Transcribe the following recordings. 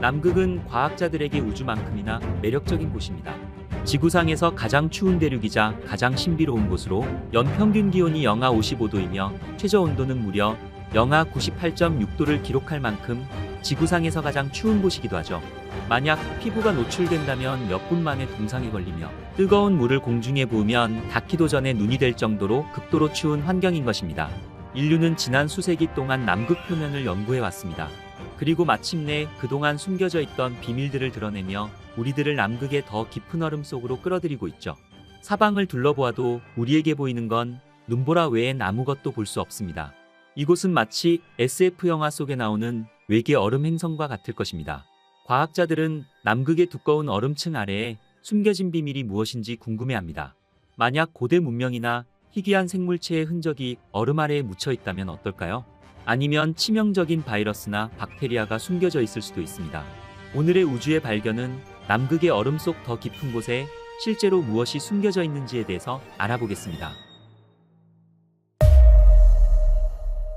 남극은 과학자들에게 우주만큼이나 매력적인 곳입니다. 지구상에서 가장 추운 대륙이자 가장 신비로운 곳으로 연평균 기온이 영하 55도이며 최저 온도는 무려 영하 98.6도를 기록할 만큼 지구상에서 가장 추운 곳이기도 하죠. 만약 피부가 노출된다면 몇 분 만에 동상에 걸리며 뜨거운 물을 공중에 부으면 닿기도 전에 눈이 될 정도로 극도로 추운 환경인 것입니다. 인류는 지난 수세기 동안 남극 표면을 연구해 왔습니다. 그리고 마침내 그동안 숨겨져 있던 비밀들을 드러내며 우리들을 남극의 더 깊은 얼음 속으로 끌어들이고 있죠. 사방을 둘러보아도 우리에게 보이는 건 눈보라 외엔 아무것도 볼 수 없습니다. 이곳은 마치 SF 영화 속에 나오는 외계 얼음 행성과 같을 것입니다. 과학자들은 남극의 두꺼운 얼음층 아래에 숨겨진 비밀이 무엇인지 궁금해합니다. 만약 고대 문명이나 희귀한 생물체의 흔적이 얼음 아래에 묻혀 있다면 어떨까요? 아니면 치명적인 바이러스나 박테리아가 숨겨져 있을 수도 있습니다. 오늘의 우주의 발견은 남극의 얼음 속 더 깊은 곳에 실제로 무엇이 숨겨져 있는지에 대해서 알아보겠습니다.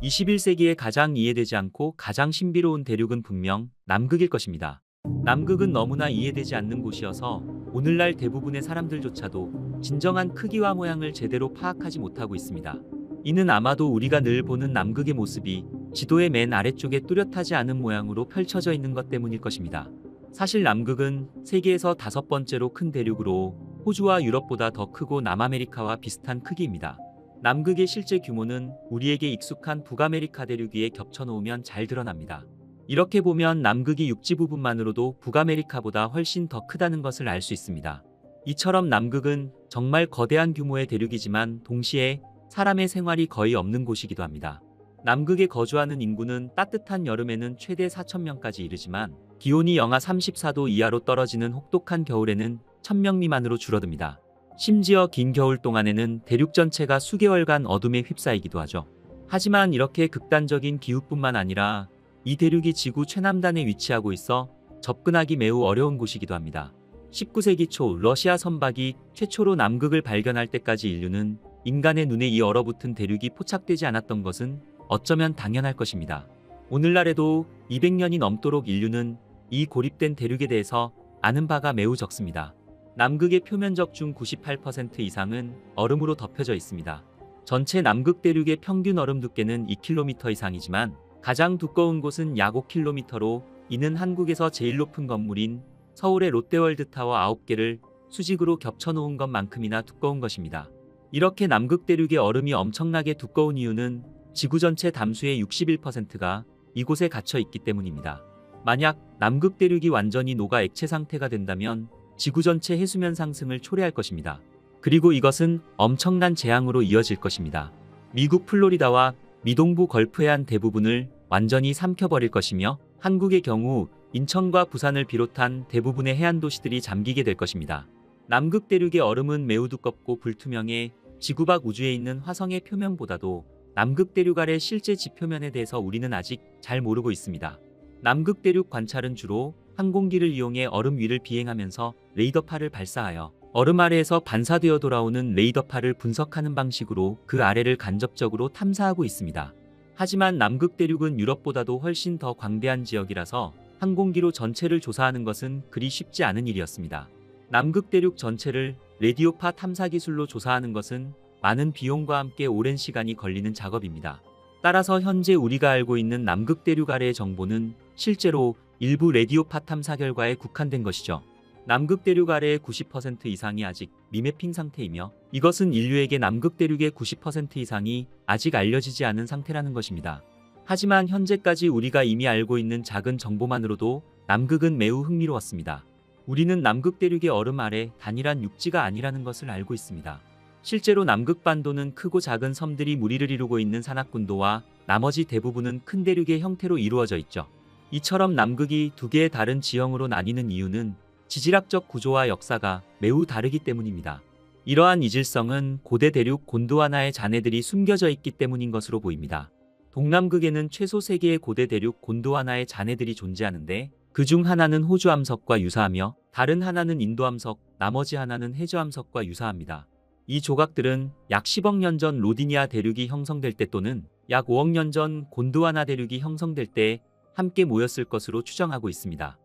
21세기에 가장 이해되지 않고 가장 신비로운 대륙은 분명 남극일 것입니다. 남극은 너무나 이해되지 않는 곳이어서 오늘날 대부분의 사람들조차도 진정한 크기와 모양을 제대로 파악하지 못하고 있습니다. 이는 아마도 우리가 늘 보는 남극의 모습이 지도의 맨 아래쪽에 뚜렷하지 않은 모양으로 펼쳐져 있는 것 때문일 것입니다. 사실 남극은 세계에서 5번째로 큰 대륙으로 호주와 유럽보다 더 크고 남아메리카와 비슷한 크기입니다. 남극의 실제 규모는 우리에게 익숙한 북아메리카 대륙 위에 겹쳐놓으면 잘 드러납니다. 이렇게 보면 남극이 육지 부분만으로도 북아메리카보다 훨씬 더 크다는 것을 알 수 있습니다. 이처럼 남극은 정말 거대한 규모의 대륙이지만 동시에 사람의 생활이 거의 없는 곳이기도 합니다. 남극에 거주하는 인구는 따뜻한 여름에는 최대 4,000명까지 이르지만 기온이 영하 34도 이하로 떨어지는 혹독한 겨울에는 1,000명 미만으로 줄어듭니다. 심지어 긴 겨울 동안에는 대륙 전체가 수개월간 어둠에 휩싸이기도 하죠. 하지만 이렇게 극단적인 기후뿐만 아니라 이 대륙이 지구 최남단에 위치하고 있어 접근하기 매우 어려운 곳이기도 합니다. 19세기 초 러시아 선박이 최초로 남극을 발견할 때까지 인류는 인간의 눈에 이 얼어붙은 대륙이 포착되지 않았던 것은 어쩌면 당연할 것입니다. 오늘날에도 200년이 넘도록 인류는 이 고립된 대륙에 대해서 아는 바가 매우 적습니다. 남극의 표면적 중 98% 이상은 얼음으로 덮여져 있습니다. 전체 남극 대륙의 평균 얼음 두께는 2km 이상이지만 가장 두꺼운 곳은 약 5km로 이는 한국에서 제일 높은 건물인 서울의 롯데월드타워 9개를 수직으로 겹쳐놓은 것만큼이나 두꺼운 것입니다. 이렇게 남극 대륙의 얼음이 엄청나게 두꺼운 이유는 지구 전체 담수의 61%가 이곳에 갇혀 있기 때문입니다. 만약 남극 대륙이 완전히 녹아 액체 상태가 된다면 지구 전체 해수면 상승을 초래할 것입니다. 그리고 이것은 엄청난 재앙으로 이어질 것입니다. 미국 플로리다와 미동부 걸프 해안 대부분을 완전히 삼켜버릴 것이며 한국의 경우 인천과 부산을 비롯한 대부분의 해안 도시들이 잠기게 될 것입니다. 남극 대륙의 얼음은 매우 두껍고 불투명해 지구 밖 우주에 있는 화성의 표면보다도 남극 대륙 아래 실제 지표면에 대해서 우리는 아직 잘 모르고 있습니다. 남극 대륙 관찰은 주로 항공기를 이용해 얼음 위를 비행하면서 레이더파를 발사하여 얼음 아래에서 반사되어 돌아오는 레이더파를 분석하는 방식으로 그 아래를 간접적으로 탐사하고 있습니다. 하지만 남극 대륙은 유럽보다도 훨씬 더 광대한 지역이라서 항공기로 전체를 조사하는 것은 그리 쉽지 않은 일이었습니다. 남극 대륙 전체를 라디오파 탐사 기술로 조사하는 것은 많은 비용과 함께 오랜 시간이 걸리는 작업입니다. 따라서 현재 우리가 알고 있는 남극 대륙 아래의 정보는 실제로 일부 라디오파 탐사 결과에 국한된 것이죠. 남극 대륙 아래의 90% 이상이 아직 미매핑 상태이며 이것은 인류에게 남극 대륙의 90% 이상이 아직 알려지지 않은 상태라는 것입니다. 하지만 현재까지 우리가 이미 알고 있는 작은 정보만으로도 남극은 매우 흥미로웠습니다. 우리는 남극 대륙의 얼음 아래 단일한 육지가 아니라는 것을 알고 있습니다. 실제로 남극 반도는 크고 작은 섬들이 무리를 이루고 있는 산악군도와 나머지 대부분은 큰 대륙의 형태로 이루어져 있죠. 이처럼 남극이 두 개의 다른 지형으로 나뉘는 이유는 지질학적 구조와 역사가 매우 다르기 때문입니다. 이러한 이질성은 고대 대륙 곤드와나의 잔해들이 숨겨져 있기 때문인 것으로 보입니다. 동남극에는 최소 3개의 고대 대륙 곤드와나의 잔해들이 존재하는데 그중 하나는 호주 암석과 유사하며 다른 하나는 인도 암석, 나머지 하나는 해저 암석과 유사합니다. 이 조각들은 약 10억 년 전 로디니아 대륙이 형성될 때 또는 약 5억 년 전 곤드와나 대륙이 형성될 때 함께 모였을 것으로 추정하고 있습니다.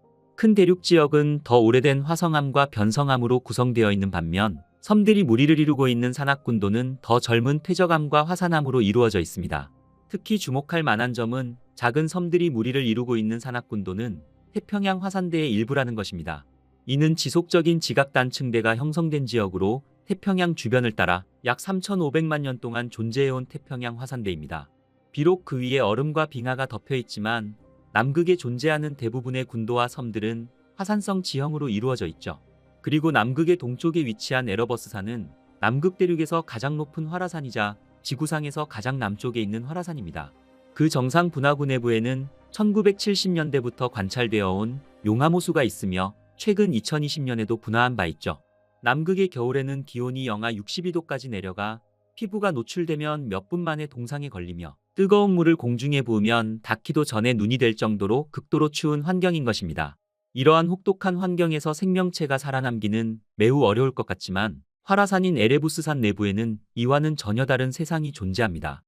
큰 대륙 지역은 더 오래된 화성암과 변성암으로 구성되어 있는 반면 섬들이 무리를 이루고 있는 산악군도는 더 젊은 퇴적암과 화산암으로 이루어져 있습니다. 특히 주목할 만한 점은 작은 섬들이 무리를 이루고 있는 산악군도는 태평양 화산대의 일부라는 것입니다. 이는 지속적인 지각단층대가 형성된 지역으로 태평양 주변을 따라 약 3,500만 년 동안 존재해온 태평양 화산대입니다. 비록 그 위에 얼음과 빙하가 덮여 있지만 남극에 존재하는 대부분의 군도와 섬들은 화산성 지형으로 이루어져 있죠. 그리고 남극의 동쪽에 위치한 에러버스산은 남극 대륙에서 가장 높은 활화산이자 지구상에서 가장 남쪽에 있는 활화산입니다. 그 정상 분화구 내부에는 1970년대부터 관찰되어 온 용암호수가 있으며 최근 2020년에도 분화한 바 있죠. 남극의 겨울에는 기온이 영하 62도까지 내려가 피부가 노출되면 몇 분 만에 동상에 걸리며 뜨거운 물을 공중에 부으면 닿기도 전에 눈이 될 정도로 극도로 추운 환경인 것입니다. 이러한 혹독한 환경에서 생명체가 살아남기는 매우 어려울 것 같지만 활화산인 에레부스산 내부에는 이와는 전혀 다른 세상이 존재합니다.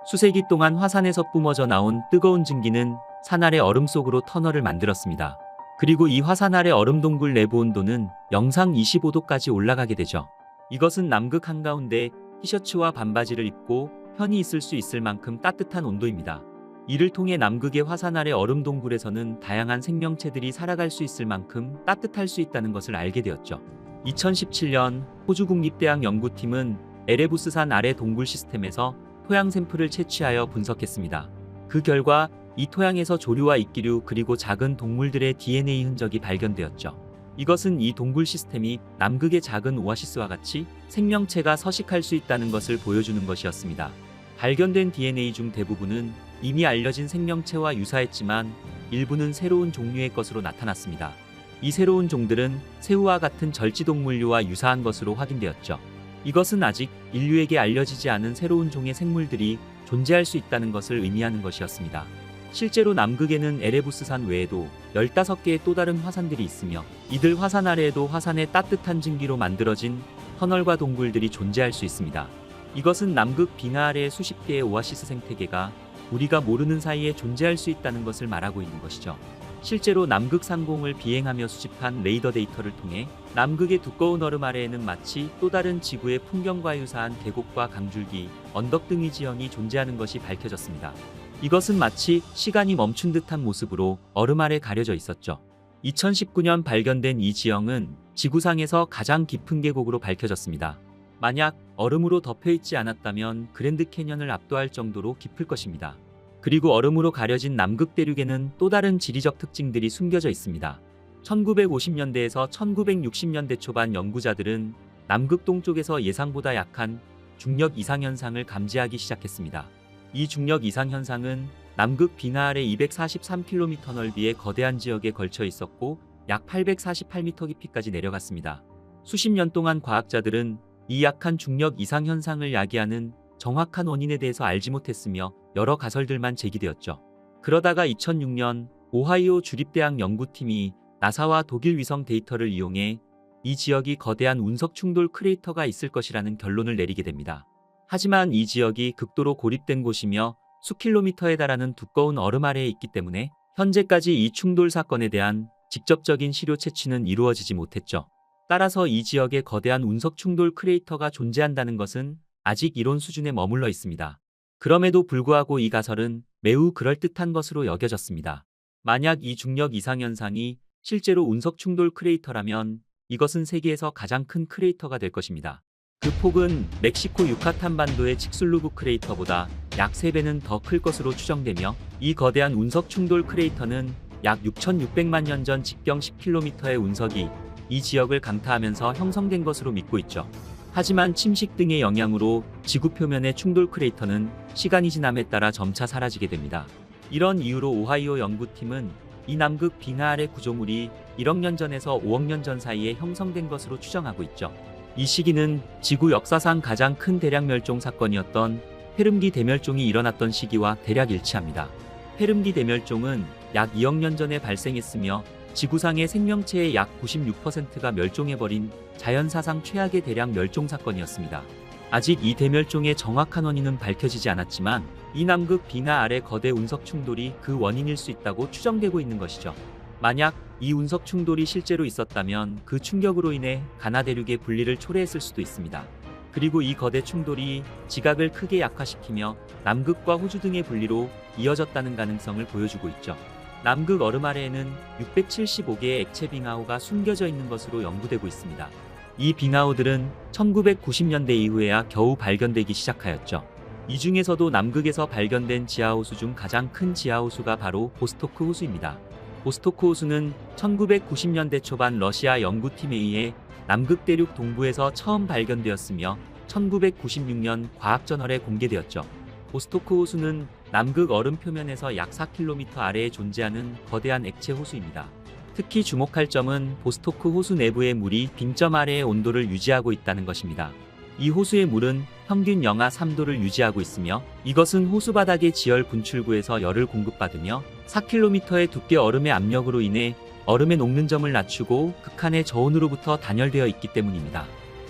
수세기 동안 화산에서 뿜어져 나온 뜨거운 증기는 산 아래 얼음 속으로 터널을 만들었습니다. 그리고 이 화산 아래 얼음 동굴 내부 온도는 영상 25도까지 올라가게 되죠. 이것은 남극 한가운데 티셔츠와 반바지를 입고 편히 있을 수 있을 만큼 따뜻한 온도입니다. 이를 통해 남극의 화산 아래 얼음 동굴에서는 다양한 생명체들이 살아갈 수 있을 만큼 따뜻할 수 있다는 것을 알게 되었죠. 2017년 호주 국립대학 연구팀은 에레부스산 아래 동굴 시스템에서 토양 샘플을 채취하여 분석했습니다. 그 결과 이 토양에서 조류와 이끼류 그리고 작은 동물들의 DNA 흔적이 발견되었죠. 이것은 이 동굴 시스템이 남극의 작은 오아시스와 같이 생명체가 서식할 수 있다는 것을 보여주는 것이었습니다. 발견된 DNA 중 대부분은 이미 알려진 생명체와 유사했지만 일부는 새로운 종류의 것으로 나타났습니다. 이 새로운 종들은 새우와 같은 절지동물류와 유사한 것으로 확인되었죠. 이것은 아직 인류에게 알려지지 않은 새로운 종의 생물들이 존재할 수 있다는 것을 의미하는 것이었습니다. 실제로 남극에는 에레부스산 외에도 15개의 또 다른 화산들이 있으며 이들 화산 아래에도 화산의 따뜻한 증기로 만들어진 터널과 동굴들이 존재할 수 있습니다. 이것은 남극 빙하 아래의 수십 개의 오아시스 생태계가 우리가 모르는 사이에 존재할 수 있다는 것을 말하고 있는 것이죠. 실제로 남극 상공을 비행하며 수집한 레이더 데이터를 통해 남극의 두꺼운 얼음 아래에는 마치 또 다른 지구의 풍경과 유사한 계곡과 강줄기, 언덕 등의 지형이 존재하는 것이 밝혀졌습니다. 이것은 마치 시간이 멈춘 듯한 모습으로 얼음 아래 가려져 있었죠. 2019년 발견된 이 지형은 지구상에서 가장 깊은 계곡으로 밝혀졌습니다. 만약 얼음으로 덮여있지 않았다면 그랜드 캐년을 압도할 정도로 깊을 것입니다. 그리고 얼음으로 가려진 남극 대륙에는 또 다른 지리적 특징들이 숨겨져 있습니다. 1950년대에서 1960년대 초반 연구자들은 남극 동쪽에서 예상보다 약한 중력 이상 현상을 감지하기 시작했습니다. 이 중력 이상 현상은 남극 빙하 아래 243km 넓이의 거대한 지역에 걸쳐 있었고 약 848m 깊이까지 내려갔습니다. 수십 년 동안 과학자들은 이 약한 중력 이상 현상을 야기하는 정확한 원인에 대해서 알지 못했으며 여러 가설들만 제기되었죠. 그러다가 2006년 오하이오 주립대학 연구팀이 나사와 독일 위성 데이터를 이용해 이 지역이 거대한 운석 충돌 크레이터가 있을 것이라는 결론을 내리게 됩니다. 하지만 이 지역이 극도로 고립된 곳이며 수킬로미터에 달하는 두꺼운 얼음 아래에 있기 때문에 현재까지 이 충돌 사건에 대한 직접적인 시료 채취는 이루어지지 못했죠. 따라서 이 지역에 거대한 운석 충돌 크레이터가 존재한다는 것은 아직 이론 수준에 머물러 있습니다. 그럼에도 불구하고 이 가설은 매우 그럴듯한 것으로 여겨졌습니다. 만약 이 중력 이상 현상이 실제로 운석 충돌 크레이터라면 이것은 세계에서 가장 큰 크레이터가 될 것입니다. 그 폭은 멕시코 유카탄 반도의 칙술루구 크레이터보다 약 3배는 더 클 것으로 추정되며 이 거대한 운석 충돌 크레이터는 약 6,600만 년 전 직경 10km의 운석이 이 지역을 강타하면서 형성된 것으로 믿고 있죠. 하지만 침식 등의 영향으로 지구 표면의 충돌 크레이터는 시간이 지남에 따라 점차 사라지게 됩니다. 이런 이유로 오하이오 연구팀은 이 남극 빙하 아래 구조물이 1억 년 전에서 5억 년 전 사이에 형성된 것으로 추정하고 있죠. 이 시기는 지구 역사상 가장 큰 대량 멸종 사건이었던 페름기 대멸종이 일어났던 시기와 대략 일치합니다. 페름기 대멸종은 약 2억 년 전에 발생했으며 지구상의 생명체의 약 96%가 멸종해버린 자연사상 최악의 대량 멸종 사건이었습니다. 아직 이 대멸종의 정확한 원인은 밝혀지지 않았지만 이 남극 빙하 아래 거대 운석 충돌이 그 원인일 수 있다고 추정되고 있는 것이죠. 만약 이 운석 충돌이 실제로 있었다면 그 충격으로 인해 가나 대륙의 분리를 초래했을 수도 있습니다. 그리고 이 거대 충돌이 지각을 크게 약화시키며 남극과 호주 등의 분리로 이어졌다는 가능성을 보여주고 있죠. 남극 얼음 아래에는 675개의 액체 빙하호가 숨겨져 있는 것으로 연구되고 있습니다. 이 빙하호들은 1990년대 이후에야 겨우 발견되기 시작하였죠. 이 중에서도 남극에서 발견된 지하호수 중 가장 큰 지하호수가 바로 보스토크 호수입니다. 보스토크 호수는 1990년대 초반 러시아 연구팀에 의해 남극 대륙 동부에서 처음 발견되었으며 1996년 과학저널에 공개되었죠. 보스토크 호수는 남극 얼음 표면에서 약 4km 아래에 존재하는 거대한 액체 호수입니다. 특히 주목할 점은 보스토크 호수 내부의 물이 빙점 아래의 온도를 유지하고 있다는 것입니다. 이 호수의 물은 평균 영하 3도를 유지하고 있으며 이것은 호수 바닥의 지열 분출구에서 열을 공급받으며 4km의 두께 얼음의 압력으로 인해 얼음의 녹는 점을 낮추고 극한의 저온으로부터 단열되어 있기 때문입니다.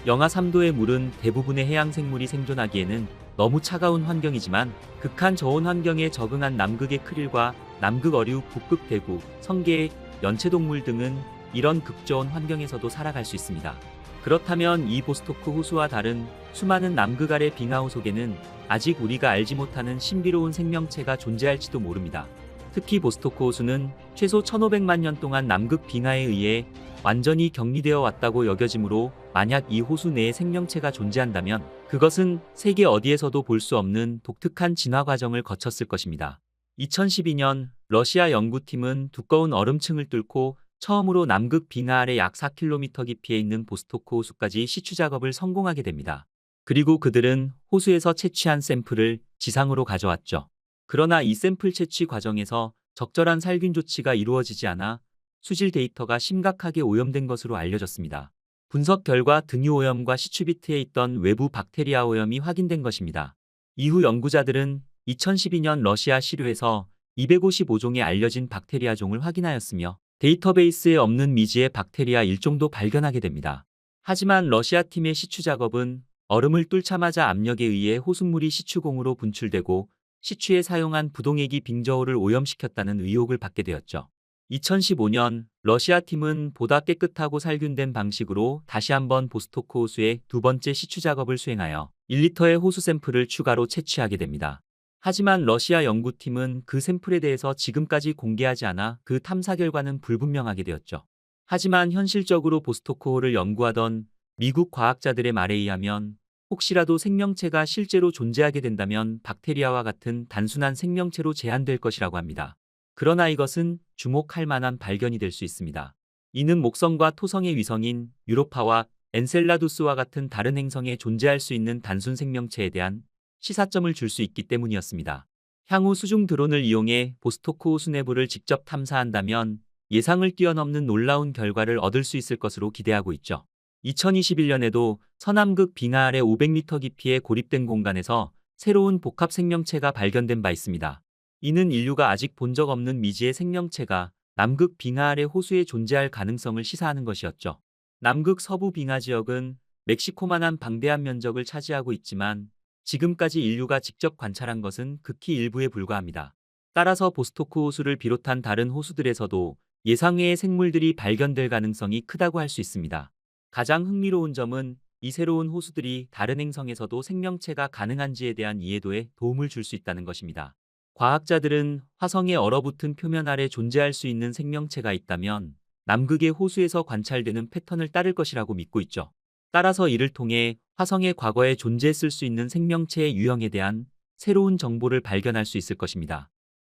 영하 3도의 물은 대부분의 해양 생물이 생존하기에는 너무 차가운 환경이지만 극한 저온 환경에 적응한 남극의 크릴과 남극 어류, 북극 대구, 성게, 연체동물 등은 이런 극저온 환경에서도 살아갈 수 있습니다. 그렇다면 이 보스토크 호수와 다른 수많은 남극 아래 빙하호 속에는 아직 우리가 알지 못하는 신비로운 생명체가 존재할지도 모릅니다. 특히 보스토크 호수는 최소 1500만 년 동안 남극 빙하에 의해 완전히 격리되어 왔다고 여겨지므로 만약 이 호수 내에 생명체가 존재한다면 그것은 세계 어디에서도 볼 수 없는 독특한 진화 과정을 거쳤을 것입니다. 2012년 러시아 연구팀은 두꺼운 얼음층을 뚫고 처음으로 남극 빙하 아래 약 4km 깊이에 있는 보스토크 호수까지 시추 작업을 성공하게 됩니다. 그리고 그들은 호수에서 채취한 샘플을 지상으로 가져왔죠. 그러나 이 샘플 채취 과정에서 적절한 살균 조치가 이루어지지 않아 수질 데이터가 심각하게 오염된 것으로 알려졌습니다. 분석 결과 등유 오염과 시추비트에 있던 외부 박테리아 오염이 확인된 것입니다. 이후 연구자들은 2012년 러시아 시류에서 255종의 알려진 박테리아 종을 확인하였으며 데이터베이스에 없는 미지의 박테리아 일종도 발견하게 됩니다. 하지만 러시아 팀의 시추 작업은 얼음을 뚫자마자 압력에 의해 호숫물이 시추공으로 분출되고 시추에 사용한 부동액이 빙저울을 오염시켰다는 의혹을 받게 되었죠. 2015년 러시아 팀은 보다 깨끗하고 살균된 방식으로 다시 한번 보스토크 호수의 두 번째 시추 작업을 수행하여 1리터의 호수 샘플을 추가로 채취하게 됩니다. 하지만 러시아 연구팀은 그 샘플에 대해서 지금까지 공개하지 않아 그 탐사 결과는 불분명하게 되었죠. 하지만 현실적으로 보스토크호를 연구하던 미국 과학자들의 말에 의하면 혹시라도 생명체가 실제로 존재하게 된다면 박테리아와 같은 단순한 생명체로 제한될 것이라고 합니다. 그러나 이것은 주목할 만한 발견이 될 수 있습니다. 이는 목성과 토성의 위성인 유로파와 엔셀라두스와 같은 다른 행성에 존재할 수 있는 단순 생명체에 대한 시사점을 줄 수 있기 때문이었습니다. 향후 수중 드론을 이용해 보스토크 호수 내부를 직접 탐사한다면 예상을 뛰어넘는 놀라운 결과를 얻을 수 있을 것으로 기대하고 있죠. 2021년에도 서남극 빙하 아래 500m 깊이에 고립된 공간에서 새로운 복합 생명체가 발견된 바 있습니다. 이는 인류가 아직 본 적 없는 미지의 생명체가 남극 빙하 아래 호수에 존재할 가능성을 시사하는 것이었죠. 남극 서부 빙하 지역은 멕시코만한 방대한 면적을 차지하고 있지만 지금까지 인류가 직접 관찰한 것은 극히 일부에 불과합니다. 따라서 보스토크 호수를 비롯한 다른 호수들에서도 예상외의 생물들이 발견될 가능성이 크다고 할 수 있습니다. 가장 흥미로운 점은 이 새로운 호수들이 다른 행성에서도 생명체가 가능한지에 대한 이해도에 도움을 줄 수 있다는 것입니다. 과학자들은 화성의 얼어붙은 표면 아래 존재할 수 있는 생명체가 있다면 남극의 호수에서 관찰되는 패턴을 따를 것이라고 믿고 있죠. 따라서 이를 통해 화성의 과거에 존재했을 수 있는 생명체의 유형에 대한 새로운 정보를 발견할 수 있을 것입니다.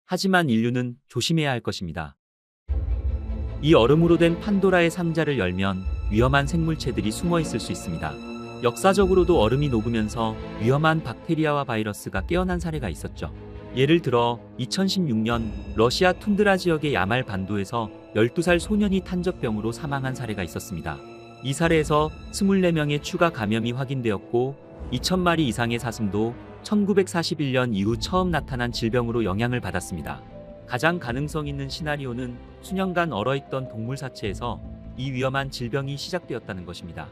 하지만 인류는 조심해야 할 것입니다. 이 얼음으로 된 판도라의 상자를 열면 위험한 생물체들이 숨어 있을 수 있습니다. 역사적으로도 얼음이 녹으면서 위험한 박테리아와 바이러스가 깨어난 사례가 있었죠. 예를 들어 2016년 러시아 툰드라 지역의 야말 반도에서 12살 소년이 탄저병으로 사망한 사례가 있었습니다. 이 사례에서 24명의 추가 감염이 확인되었고 2,000마리 이상의 사슴도 1941년 이후 처음 나타난 질병으로 영향을 받았습니다. 가장 가능성 있는 시나리오는 수년간 얼어있던 동물 사체에서 이 위험한 질병이 시작되었다는 것입니다.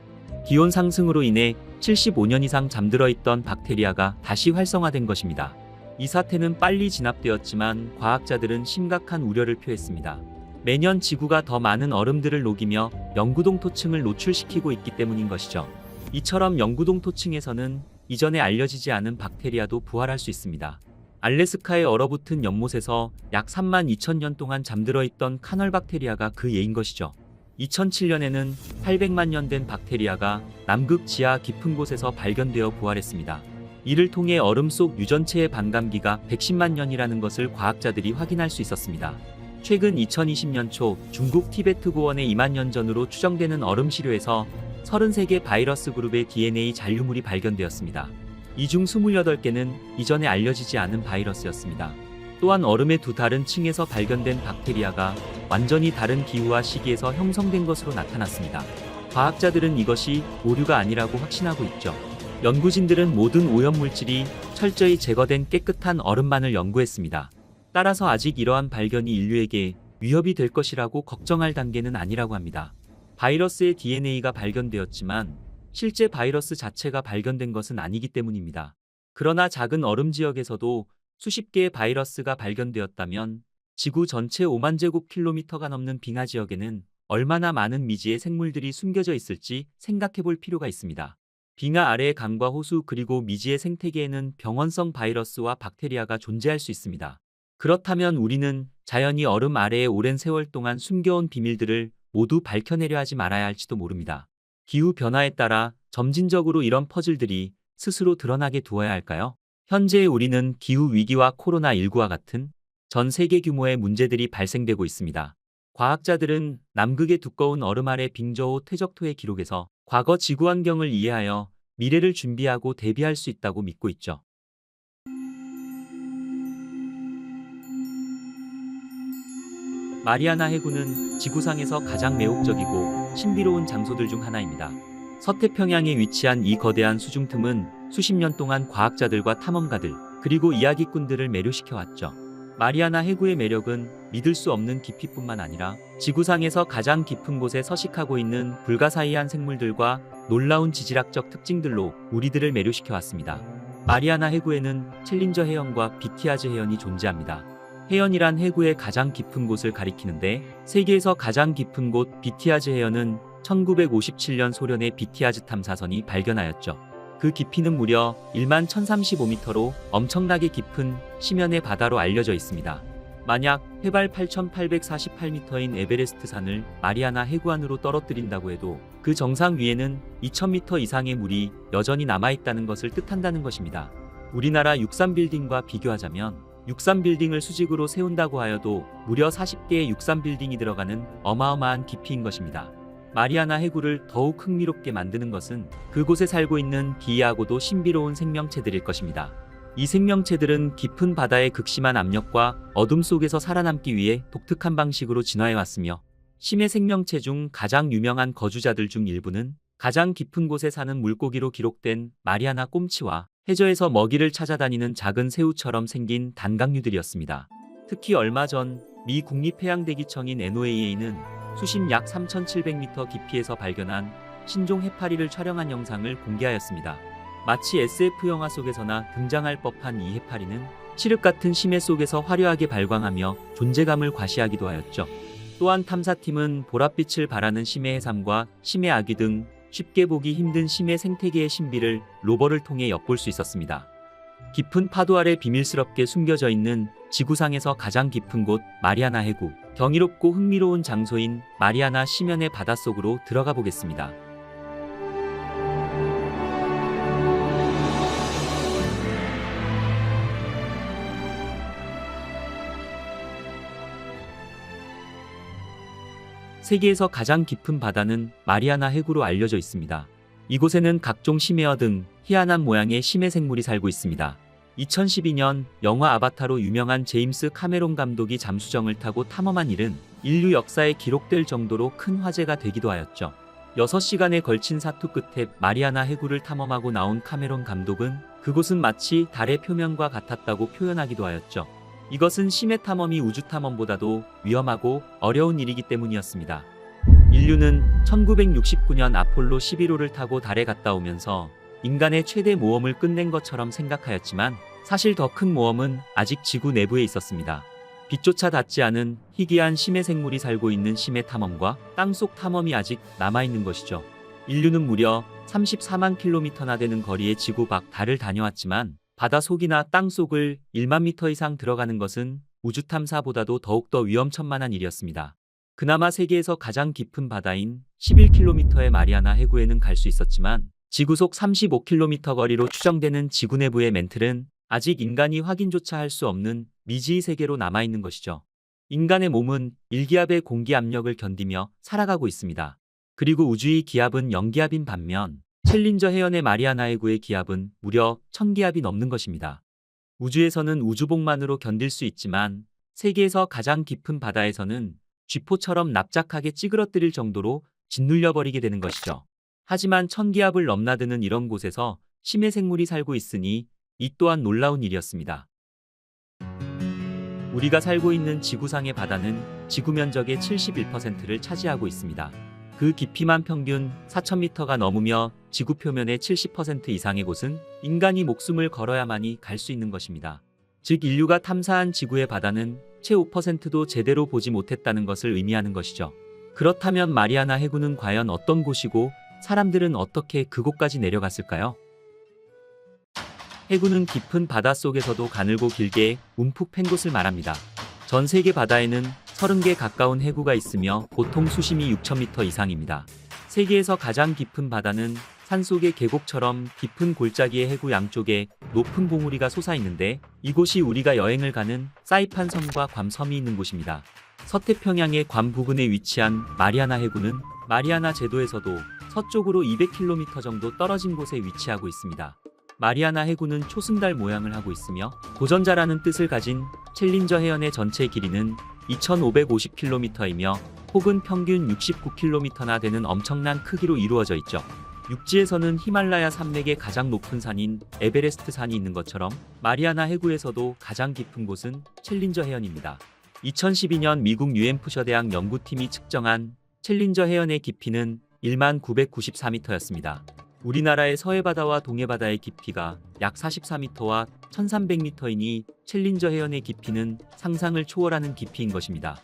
기온 상승으로 인해 75년 이상 잠들어 있던 박테리아가 다시 활성화된 것입니다. 이 사태는 빨리 진압되었지만 과학자들은 심각한 우려를 표했습니다. 매년 지구가 더 많은 얼음들을 녹이며 영구동토층을 노출시키고 있기 때문인 것이죠. 이처럼 영구동토층에서는 이전에 알려지지 않은 박테리아도 부활할 수 있습니다. 알래스카의 얼어붙은 연못에서 약 32,000년 동안 잠들어 있던 카널 박테리아가 그 예인 것이죠. 2007년에는 800만 년 된 박테리아가 남극 지하 깊은 곳에서 발견되어 부활했습니다. 이를 통해 얼음 속 유전체의 반감기가 110만 년이라는 것을 과학자들이 확인할 수 있었습니다. 최근 2020년 초 중국 티베트 고원의 2만 년 전으로 추정되는 얼음 시료에서 33개 바이러스 그룹의 DNA 잔류물이 발견되었습니다. 이 중 28개는 이전에 알려지지 않은 바이러스였습니다. 또한 얼음의 두 다른 층에서 발견된 박테리아가 완전히 다른 기후와 시기에서 형성된 것으로 나타났습니다. 과학자들은 이것이 오류가 아니라고 확신하고 있죠. 연구진들은 모든 오염물질이 철저히 제거된 깨끗한 얼음만을 연구했습니다. 따라서 아직 이러한 발견이 인류에게 위협이 될 것이라고 걱정할 단계는 아니라고 합니다. 바이러스의 DNA가 발견되었지만 실제 바이러스 자체가 발견된 것은 아니기 때문입니다. 그러나 작은 얼음 지역에서도 수십 개의 바이러스가 발견되었다면 지구 전체 5만 제곱킬로미터가 넘는 빙하 지역에는 얼마나 많은 미지의 생물들이 숨겨져 있을지 생각해 볼 필요가 있습니다. 빙하 아래의 강과 호수 그리고 미지의 생태계에는 병원성 바이러스와 박테리아가 존재할 수 있습니다. 그렇다면 우리는 자연이 얼음 아래에 오랜 세월 동안 숨겨온 비밀들을 모두 밝혀내려 하지 말아야 할지도 모릅니다. 기후 변화에 따라 점진적으로 이런 퍼즐들이 스스로 드러나게 두어야 할까요? 현재 우리는 기후 위기와 코로나19와 같은 전 세계 규모의 문제들이 발생되고 있습니다. 과학자들은 남극의 두꺼운 얼음 아래 빙저호 퇴적토의 기록에서 과거 지구 환경을 이해하여 미래를 준비하고 대비할 수 있다고 믿고 있죠. 마리아나 해구는 지구상에서 가장 매혹적이고 신비로운 장소들 중 하나입니다. 서태평양에 위치한 이 거대한 수중 틈은 수십 년 동안 과학자들과 탐험가들, 그리고 이야기꾼들을 매료시켜왔죠. 마리아나 해구의 매력은 믿을 수 없는 깊이뿐만 아니라 지구상에서 가장 깊은 곳에 서식하고 있는 불가사의한 생물들과 놀라운 지질학적 특징들로 우리들을 매료시켜왔습니다. 마리아나 해구에는 챌린저 해연과 비티아즈 해연이 존재합니다. 해연이란 해구의 가장 깊은 곳을 가리키는데 세계에서 가장 깊은 곳 비티아즈 해연은 1957년 소련의 비티아즈 탐사선이 발견하였죠. 그 깊이는 무려 1만 1035m로 엄청나게 깊은 심연의 바다로 알려져 있습니다. 만약 해발 8,848m인 에베레스트 산을 마리아나 해구 안으로 떨어뜨린다고 해도 그 정상 위에는 2,000m 이상의 물이 여전히 남아있다는 것을 뜻한다는 것입니다. 우리나라 63빌딩과 비교하자면 63빌딩을 수직으로 세운다고 하여도 무려 40개의 63빌딩이 들어가는 어마어마한 깊이인 것입니다. 마리아나 해구를 더욱 흥미롭게 만드는 것은 그곳에 살고 있는 기이하고도 신비로운 생명체들일 것입니다. 이 생명체들은 깊은 바다의 극심한 압력과 어둠 속에서 살아남기 위해 독특한 방식으로 진화해왔으며 심해 생명체 중 가장 유명한 거주자들 중 일부는 가장 깊은 곳에 사는 물고기로 기록된 마리아나 꼼치와 해저에서 먹이를 찾아다니는 작은 새우처럼 생긴 단강류들이었습니다. 특히 얼마 전 미 국립해양대기청인 NOAA는 수심 약 3,700m 깊이에서 발견한 신종 해파리를 촬영한 영상을 공개하였습니다. 마치 SF 영화 속에서나 등장할 법한 이 해파리는 칠흑 같은 심해 속에서 화려하게 발광하며 존재감을 과시하기도 하였죠. 또한 탐사팀은 보랏빛을 발하는 심해 해삼과 심해 아귀 등 쉽게 보기 힘든 심해 생태계의 신비를 로버를 통해 엿볼 수 있었습니다. 깊은 파도 아래 비밀스럽게 숨겨져 있는 지구상에서 가장 깊은 곳 마리아나 해구, 경이롭고 흥미로운 장소인 마리아나 심연의 바닷속으로 들어가 보겠습니다. 세계에서 가장 깊은 바다는 마리아나 해구로 알려져 있습니다. 이곳에는 각종 심해어 등 희한한 모양의 심해 생물이 살고 있습니다. 2012년 영화 아바타로 유명한 제임스 카메론 감독이 잠수정을 타고 탐험한 일은 인류 역사에 기록될 정도로 큰 화제가 되기도 하였죠. 6시간에 걸친 사투 끝에 마리아나 해구를 탐험하고 나온 카메론 감독은 그곳은 마치 달의 표면과 같았다고 표현하기도 하였죠. 이것은 심해 탐험이 우주 탐험보다도 위험하고 어려운 일이기 때문이었습니다. 인류는 1969년 아폴로 11호를 타고 달에 갔다 오면서 인간의 최대 모험을 끝낸 것처럼 생각하였지만 사실 더 큰 모험은 아직 지구 내부에 있었습니다. 빛조차 닿지 않은 희귀한 심해 생물이 살고 있는 심해 탐험과 땅속 탐험이 아직 남아있는 것이죠. 인류는 무려 34만 킬로미터나 되는 거리의 지구 밖 달을 다녀왔지만 바다 속이나 땅 속을 1만 미터 이상 들어가는 것은 우주 탐사보다도 더욱더 위험천만한 일이었습니다. 그나마 세계에서 가장 깊은 바다인 11km의 마리아나 해구에는 갈 수 있었지만 지구속 35km 거리로 추정되는 지구 내부의 멘틀은 아직 인간이 확인조차 할 수 없는 미지의 세계로 남아있는 것이죠. 인간의 몸은 일기압의 공기 압력을 견디며 살아가고 있습니다. 그리고 우주의 기압은 0기압인 반면 챌린저 해연의 마리아나 해구의 기압은 무려 1000기압이 넘는 것입니다. 우주에서는 우주복만으로 견딜 수 있지만 세계에서 가장 깊은 바다에서는 쥐포처럼 납작하게 찌그러뜨릴 정도로 짓눌려버리게 되는 것이죠. 하지만 1000기압을 넘나드는 이런 곳에서 심해 생물이 살고 있으니 이 또한 놀라운 일이었습니다. 우리가 살고 있는 지구상의 바다는 지구 면적의 71%를 차지하고 있습니다. 그 깊이만 평균 4000m가 넘으며 지구 표면의 70% 이상의 곳은 인간이 목숨을 걸어야만이 갈 수 있는 것입니다. 즉 인류가 탐사한 지구의 바다는 채 5%도 제대로 보지 못했다는 것을 의미하는 것이죠. 그렇다면 마리아나 해구는 과연 어떤 곳이고 사람들은 어떻게 그곳까지 내려갔을까요? 해구는 깊은 바다 속에서도 가늘고 길게 움푹 팬 곳을 말합니다. 전 세계 바다에는 30개 가까운 해구가 있으며 보통 수심이 6000m 이상입니다. 세계에서 가장 깊은 바다는 산속의 계곡처럼 깊은 골짜기의 해구 양쪽에 높은 봉우리가 솟아있는데 이곳이 우리가 여행을 가는 사이판 섬과 괌 섬이 있는 곳입니다. 서태평양의 괌 부근에 위치한 마리아나 해구는 마리아나 제도에서도 서쪽으로 200km 정도 떨어진 곳에 위치하고 있습니다. 마리아나 해구는 초승달 모양을 하고 있으며 도전자라는 뜻을 가진 챌린저 해연의 전체 길이는 2550km이며 혹은 평균 69km나 되는 엄청난 크기로 이루어져 있죠. 육지에서는 히말라야 산맥의 가장 높은 산인 에베레스트 산이 있는 것처럼 마리아나 해구에서도 가장 깊은 곳은 챌린저 해연입니다. 2012년 미국 뉴햄프셔 대학 연구팀이 측정한 챌린저 해연의 깊이는 1994m였습니다. 우리나라의 서해바다와 동해바다의 깊이가 약 44m와 1300m이니 챌린저 해연의 깊이는 상상을 초월하는 깊이인 것입니다.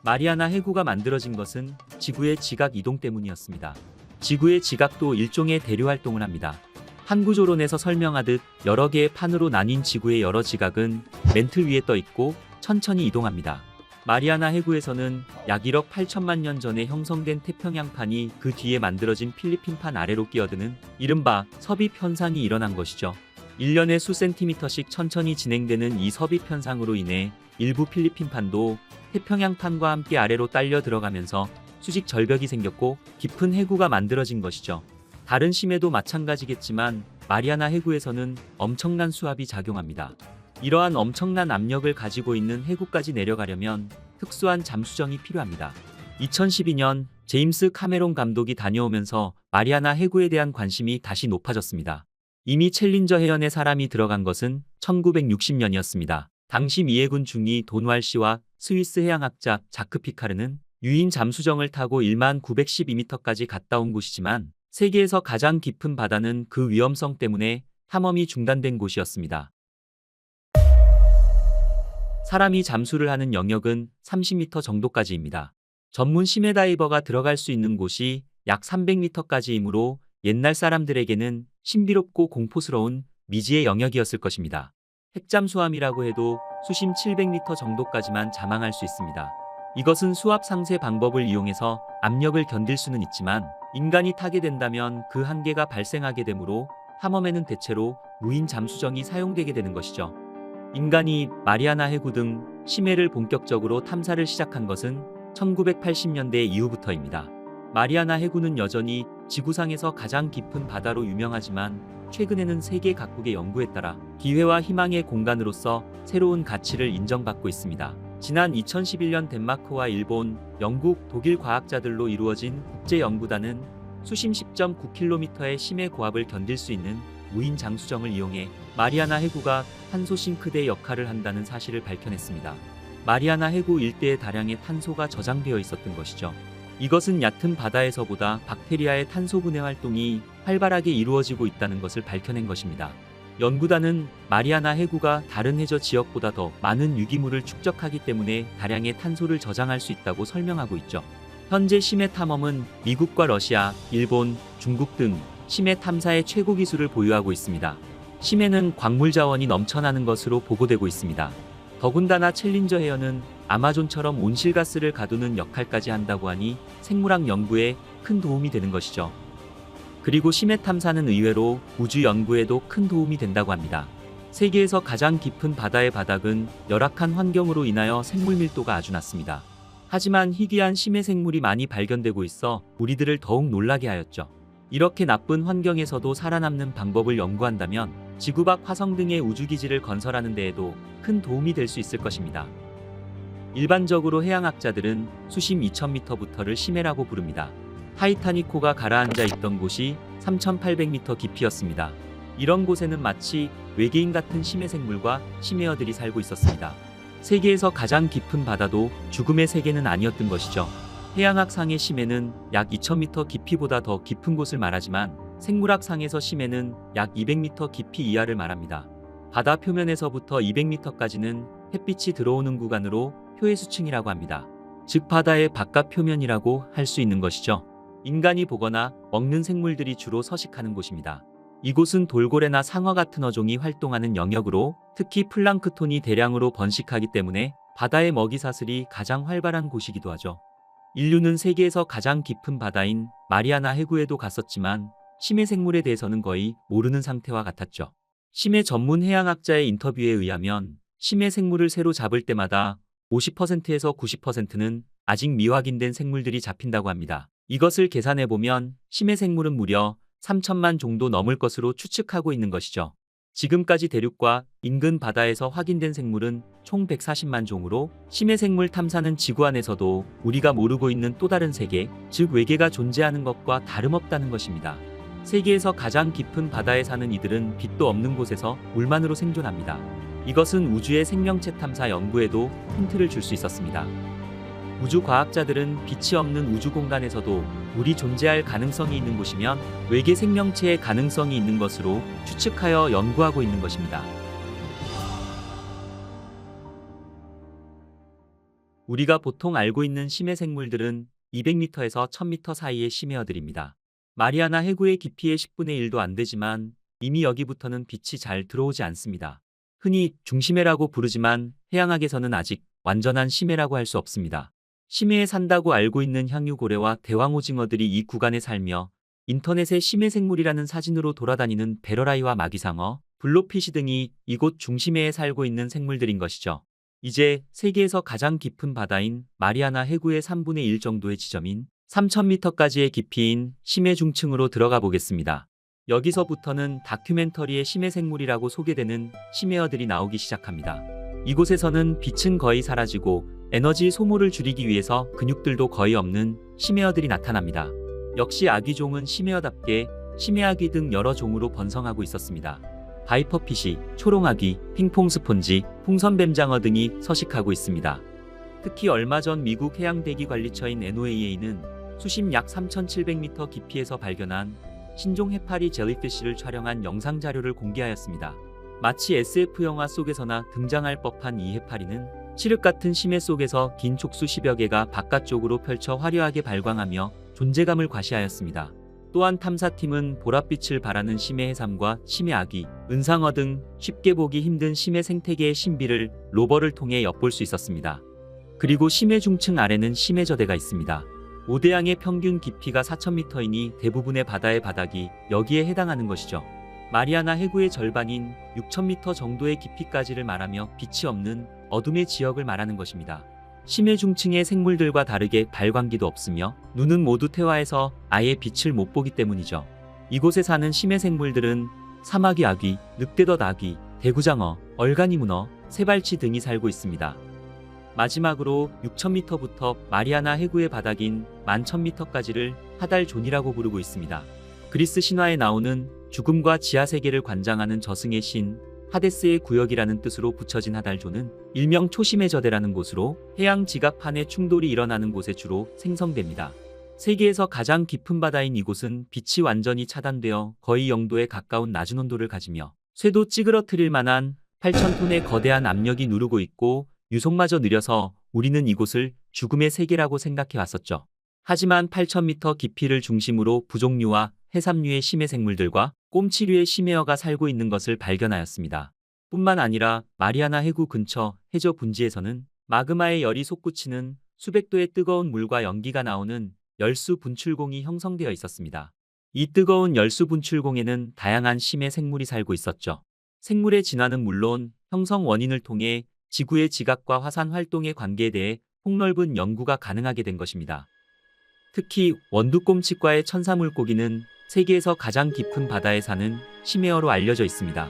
마리아나 해구가 만들어진 것은 지구의 지각 이동 때문이었습니다. 지구의 지각도 일종의 대류 활동을 합니다. 한 구조론에서 설명하듯 여러 개의 판으로 나뉜 지구의 여러 지각은 멘틀 위에 떠 있고 천천히 이동합니다. 마리아나 해구에서는 약 1억 8천만 년 전에 형성된 태평양판이 그 뒤에 만들어진 필리핀판 아래로 끼어드는 이른바 섭입 현상이 일어난 것이죠. 1년에 수 센티미터씩 천천히 진행되는 이 섭입 현상으로 인해 일부 필리핀판도 태평양판과 함께 아래로 딸려 들어가면서 수직 절벽이 생겼고 깊은 해구가 만들어진 것이죠. 다른 심해도 마찬가지겠지만 마리아나 해구에서는 엄청난 수압이 작용합니다. 이러한 엄청난 압력을 가지고 있는 해구까지 내려가려면 특수한 잠수정이 필요합니다. 2012년 제임스 카메론 감독이 다녀오면서 마리아나 해구에 대한 관심이 다시 높아졌습니다. 이미 챌린저 해연에 사람이 들어간 것은 1960년이었습니다. 당시 미 해군 중위 돈왈 씨와 스위스 해양학자 자크 피카르는 유인 잠수정을 타고 1912m까지 갔다 온 곳이지만 세계에서 가장 깊은 바다는 그 위험성 때문에 탐험이 중단된 곳이었습니다. 사람이 잠수를 하는 영역은 30m 정도까지입니다. 전문 심해 다이버가 들어갈 수 있는 곳이 약 300m까지이므로 옛날 사람들에게는 신비롭고 공포스러운 미지의 영역이었을 것입니다. 핵잠수함이라고 해도 수심 700m 정도까지만 자망할 수 있습니다. 이것은 수압 상쇄 방법을 이용해서 압력을 견딜 수는 있지만 인간이 타게 된다면 그 한계가 발생하게 되므로 탐험에는 대체로 무인 잠수정이 사용되게 되는 것이죠. 인간이 마리아나 해구 등 심해를 본격적으로 탐사를 시작한 것은 1980년대 이후부터입니다. 마리아나 해구는 여전히 지구상에서 가장 깊은 바다로 유명하지만 최근에는 세계 각국의 연구에 따라 기회와 희망의 공간으로서 새로운 가치를 인정받고 있습니다. 지난 2011년 덴마크와 일본, 영국, 독일 과학자들로 이루어진 국제연구단은 수심 10.9km의 심해 고압을 견딜 수 있는 무인 잠수정을 이용해 마리아나 해구가 탄소 싱크대 역할을 한다는 사실을 밝혀냈습니다. 마리아나 해구 일대에 다량의 탄소가 저장되어 있었던 것이죠. 이것은 얕은 바다에서보다 박테리아의 탄소 분해 활동이 활발하게 이루어지고 있다는 것을 밝혀낸 것입니다. 연구단은 마리아나 해구가 다른 해저 지역보다 더 많은 유기물을 축적하기 때문에 다량의 탄소를 저장할 수 있다고 설명하고 있죠. 현재 심해 탐험은 미국과 러시아, 일본, 중국 등 심해 탐사의 최고 기술을 보유하고 있습니다. 심해는 광물 자원이 넘쳐나는 것으로 보고되고 있습니다. 더군다나 챌린저 헤어는 아마존처럼 온실가스를 가두는 역할까지 한다고 하니 생물학 연구에 큰 도움이 되는 것이죠. 그리고 심해 탐사는 의외로 우주 연구에도 큰 도움이 된다고 합니다. 세계에서 가장 깊은 바다의 바닥은 열악한 환경으로 인하여 생물 밀도가 아주 낮습니다. 하지만 희귀한 심해 생물이 많이 발견되고 있어 우리들을 더욱 놀라게 하였죠. 이렇게 나쁜 환경에서도 살아남는 방법을 연구한다면 지구 밖 화성 등의 우주기지를 건설하는 데에도 큰 도움이 될 수 있을 것입니다. 일반적으로 해양학자들은 수심 2000m부터를 심해라고 부릅니다. 타이타닉호가 가라앉아 있던 곳이 3800m 깊이였습니다. 이런 곳에는 마치 외계인 같은 심해 생물과 심해어들이 살고 있었습니다. 세계에서 가장 깊은 바다도 죽음의 세계는 아니었던 것이죠. 해양학상의 심해는 약 2000m 깊이보다 더 깊은 곳을 말하지만 생물학상에서 심해는 약 200m 깊이 이하를 말합니다. 바다 표면에서부터 200m까지는 햇빛이 들어오는 구간으로 표해수층이라고 합니다. 즉 바다의 바깥 표면이라고 할 수 있는 것이죠. 인간이 보거나 먹는 생물들이 주로 서식하는 곳입니다. 이곳은 돌고래나 상어 같은 어종이 활동하는 영역으로 특히 플랑크톤이 대량으로 번식하기 때문에 바다의 먹이사슬이 가장 활발한 곳이기도 하죠. 인류는 세계에서 가장 깊은 바다인 마리아나 해구에도 갔었지만 심해 생물에 대해서는 거의 모르는 상태와 같았죠. 심해 전문 해양학자의 인터뷰에 의하면 심해 생물을 새로 잡을 때마다 50%에서 90%는 아직 미확인된 생물들이 잡힌다고 합니다. 이것을 계산해보면 심해 생물은 무려 3천만 정도 넘을 것으로 추측하고 있는 것이죠. 지금까지 대륙과 인근 바다에서 확인된 생물은 총 140만 종으로 심해 생물 탐사는 지구 안에서도 우리가 모르고 있는 또 다른 세계, 즉 외계가 존재하는 것과 다름없다는 것입니다. 세계에서 가장 깊은 바다에 사는 이들은 빛도 없는 곳에서 물만으로 생존합니다. 이것은 우주의 생명체 탐사 연구에도 힌트를 줄 수 있었습니다. 우주 과학자들은 빛이 없는 우주 공간에서도 물이 존재할 가능성이 있는 곳이면 외계 생명체의 가능성이 있는 것으로 추측하여 연구하고 있는 것입니다. 우리가 보통 알고 있는 심해 생물들은 200m에서 1000m 사이의 심해어들입니다. 마리아나 해구의 깊이의 10분의 1도 안 되지만 이미 여기부터는 빛이 잘 들어오지 않습니다. 흔히 중심해라고 부르지만 해양학에서는 아직 완전한 심해라고 할 수 없습니다. 심해에 산다고 알고 있는 향유고래와 대왕오징어들이 이 구간에 살며 인터넷에 심해 생물이라는 사진으로 돌아다니는 베러라이와 마귀상어, 블로피시 등이 이곳 중심해에 살고 있는 생물들인 것이죠. 이제 세계에서 가장 깊은 바다인 마리아나 해구의 3분의 1 정도의 지점인 3000m까지의 깊이인 심해 중층으로 들어가 보겠습니다. 여기서부터는 다큐멘터리의 심해 생물이라고 소개되는 심해어들이 나오기 시작합니다. 이곳에서는 빛은 거의 사라지고 에너지 소모를 줄이기 위해서 근육들도 거의 없는 심해어들이 나타납니다. 역시 아귀종은 심해어답게 심해아귀 등 여러 종으로 번성하고 있었습니다. 바이퍼피시, 초롱아귀, 핑퐁스폰지, 풍선뱀장어 등이 서식하고 있습니다. 특히 얼마 전 미국 해양대기관리처인 NOAA는 수심 약 3700m 깊이에서 발견한 신종 해파리 젤리피쉬를 촬영한 영상 자료를 공개하였습니다. 마치 SF 영화 속에서나 등장할 법한 이 해파리는 칠흑 같은 심해 속에서 긴 촉수 10여 개가 바깥쪽으로 펼쳐 화려하게 발광하며 존재감을 과시하였습니다. 또한 탐사팀은 보랏빛을 발하는 심해 해삼과 심해 아귀, 은상어 등 쉽게 보기 힘든 심해 생태계의 신비를 로버를 통해 엿볼 수 있었습니다. 그리고 심해 중층 아래는 심해 저대가 있습니다. 오대양의 평균 깊이가 4000m이니 대부분의 바다의 바닥이 여기에 해당하는 것이죠. 마리아나 해구의 절반인 6000m 정도의 깊이까지를 말하며 빛이 없는 어둠의 지역을 말하는 것입니다. 심해 중층의 생물들과 다르게 발광기도 없으며 눈은 모두 퇴화해서 아예 빛을 못 보기 때문이죠. 이곳에 사는 심해 생물들은 사마귀 아귀, 늑대덧 아귀, 대구장어, 얼간이 문어, 세발치 등이 살고 있습니다. 마지막으로 6000m부터 마리아나 해구의 바닥인 11000m까지를 하달존이라고 부르고 있습니다. 그리스 신화에 나오는 죽음과 지하세계를 관장하는 저승의 신 하데스의 구역이라는 뜻으로 붙여진 하달존은 일명 초심의 저대라는 곳으로 해양 지각판의 충돌이 일어나는 곳에 주로 생성됩니다. 세계에서 가장 깊은 바다인 이곳은 빛이 완전히 차단되어 거의 0도에 가까운 낮은 온도를 가지며 쇠도 찌그러뜨릴 만한 8,000톤의 거대한 압력이 누르고 있고 유속마저 느려서 우리는 이곳을 죽음의 세계라고 생각해 왔었죠. 하지만 8,000m 깊이를 중심으로 부족류와 해삼류의 심해 생물들과 꼼치류의 심해어가 살고 있는 것을 발견하였습니다. 뿐만 아니라 마리아나 해구 근처 해저 분지에서는 마그마의 열이 솟구치는 수백 도의 뜨거운 물과 연기가 나오는 열수 분출공이 형성되어 있었습니다. 이 뜨거운 열수 분출공에는 다양한 심해 생물이 살고 있었죠. 생물의 진화는 물론 형성 원인을 통해 지구의 지각과 화산 활동의 관계에 대해 폭넓은 연구가 가능하게 된 것입니다. 특히 원두꼼치과의 천사물고기는 세계에서 가장 깊은 바다에 사는 심해어로 알려져 있습니다.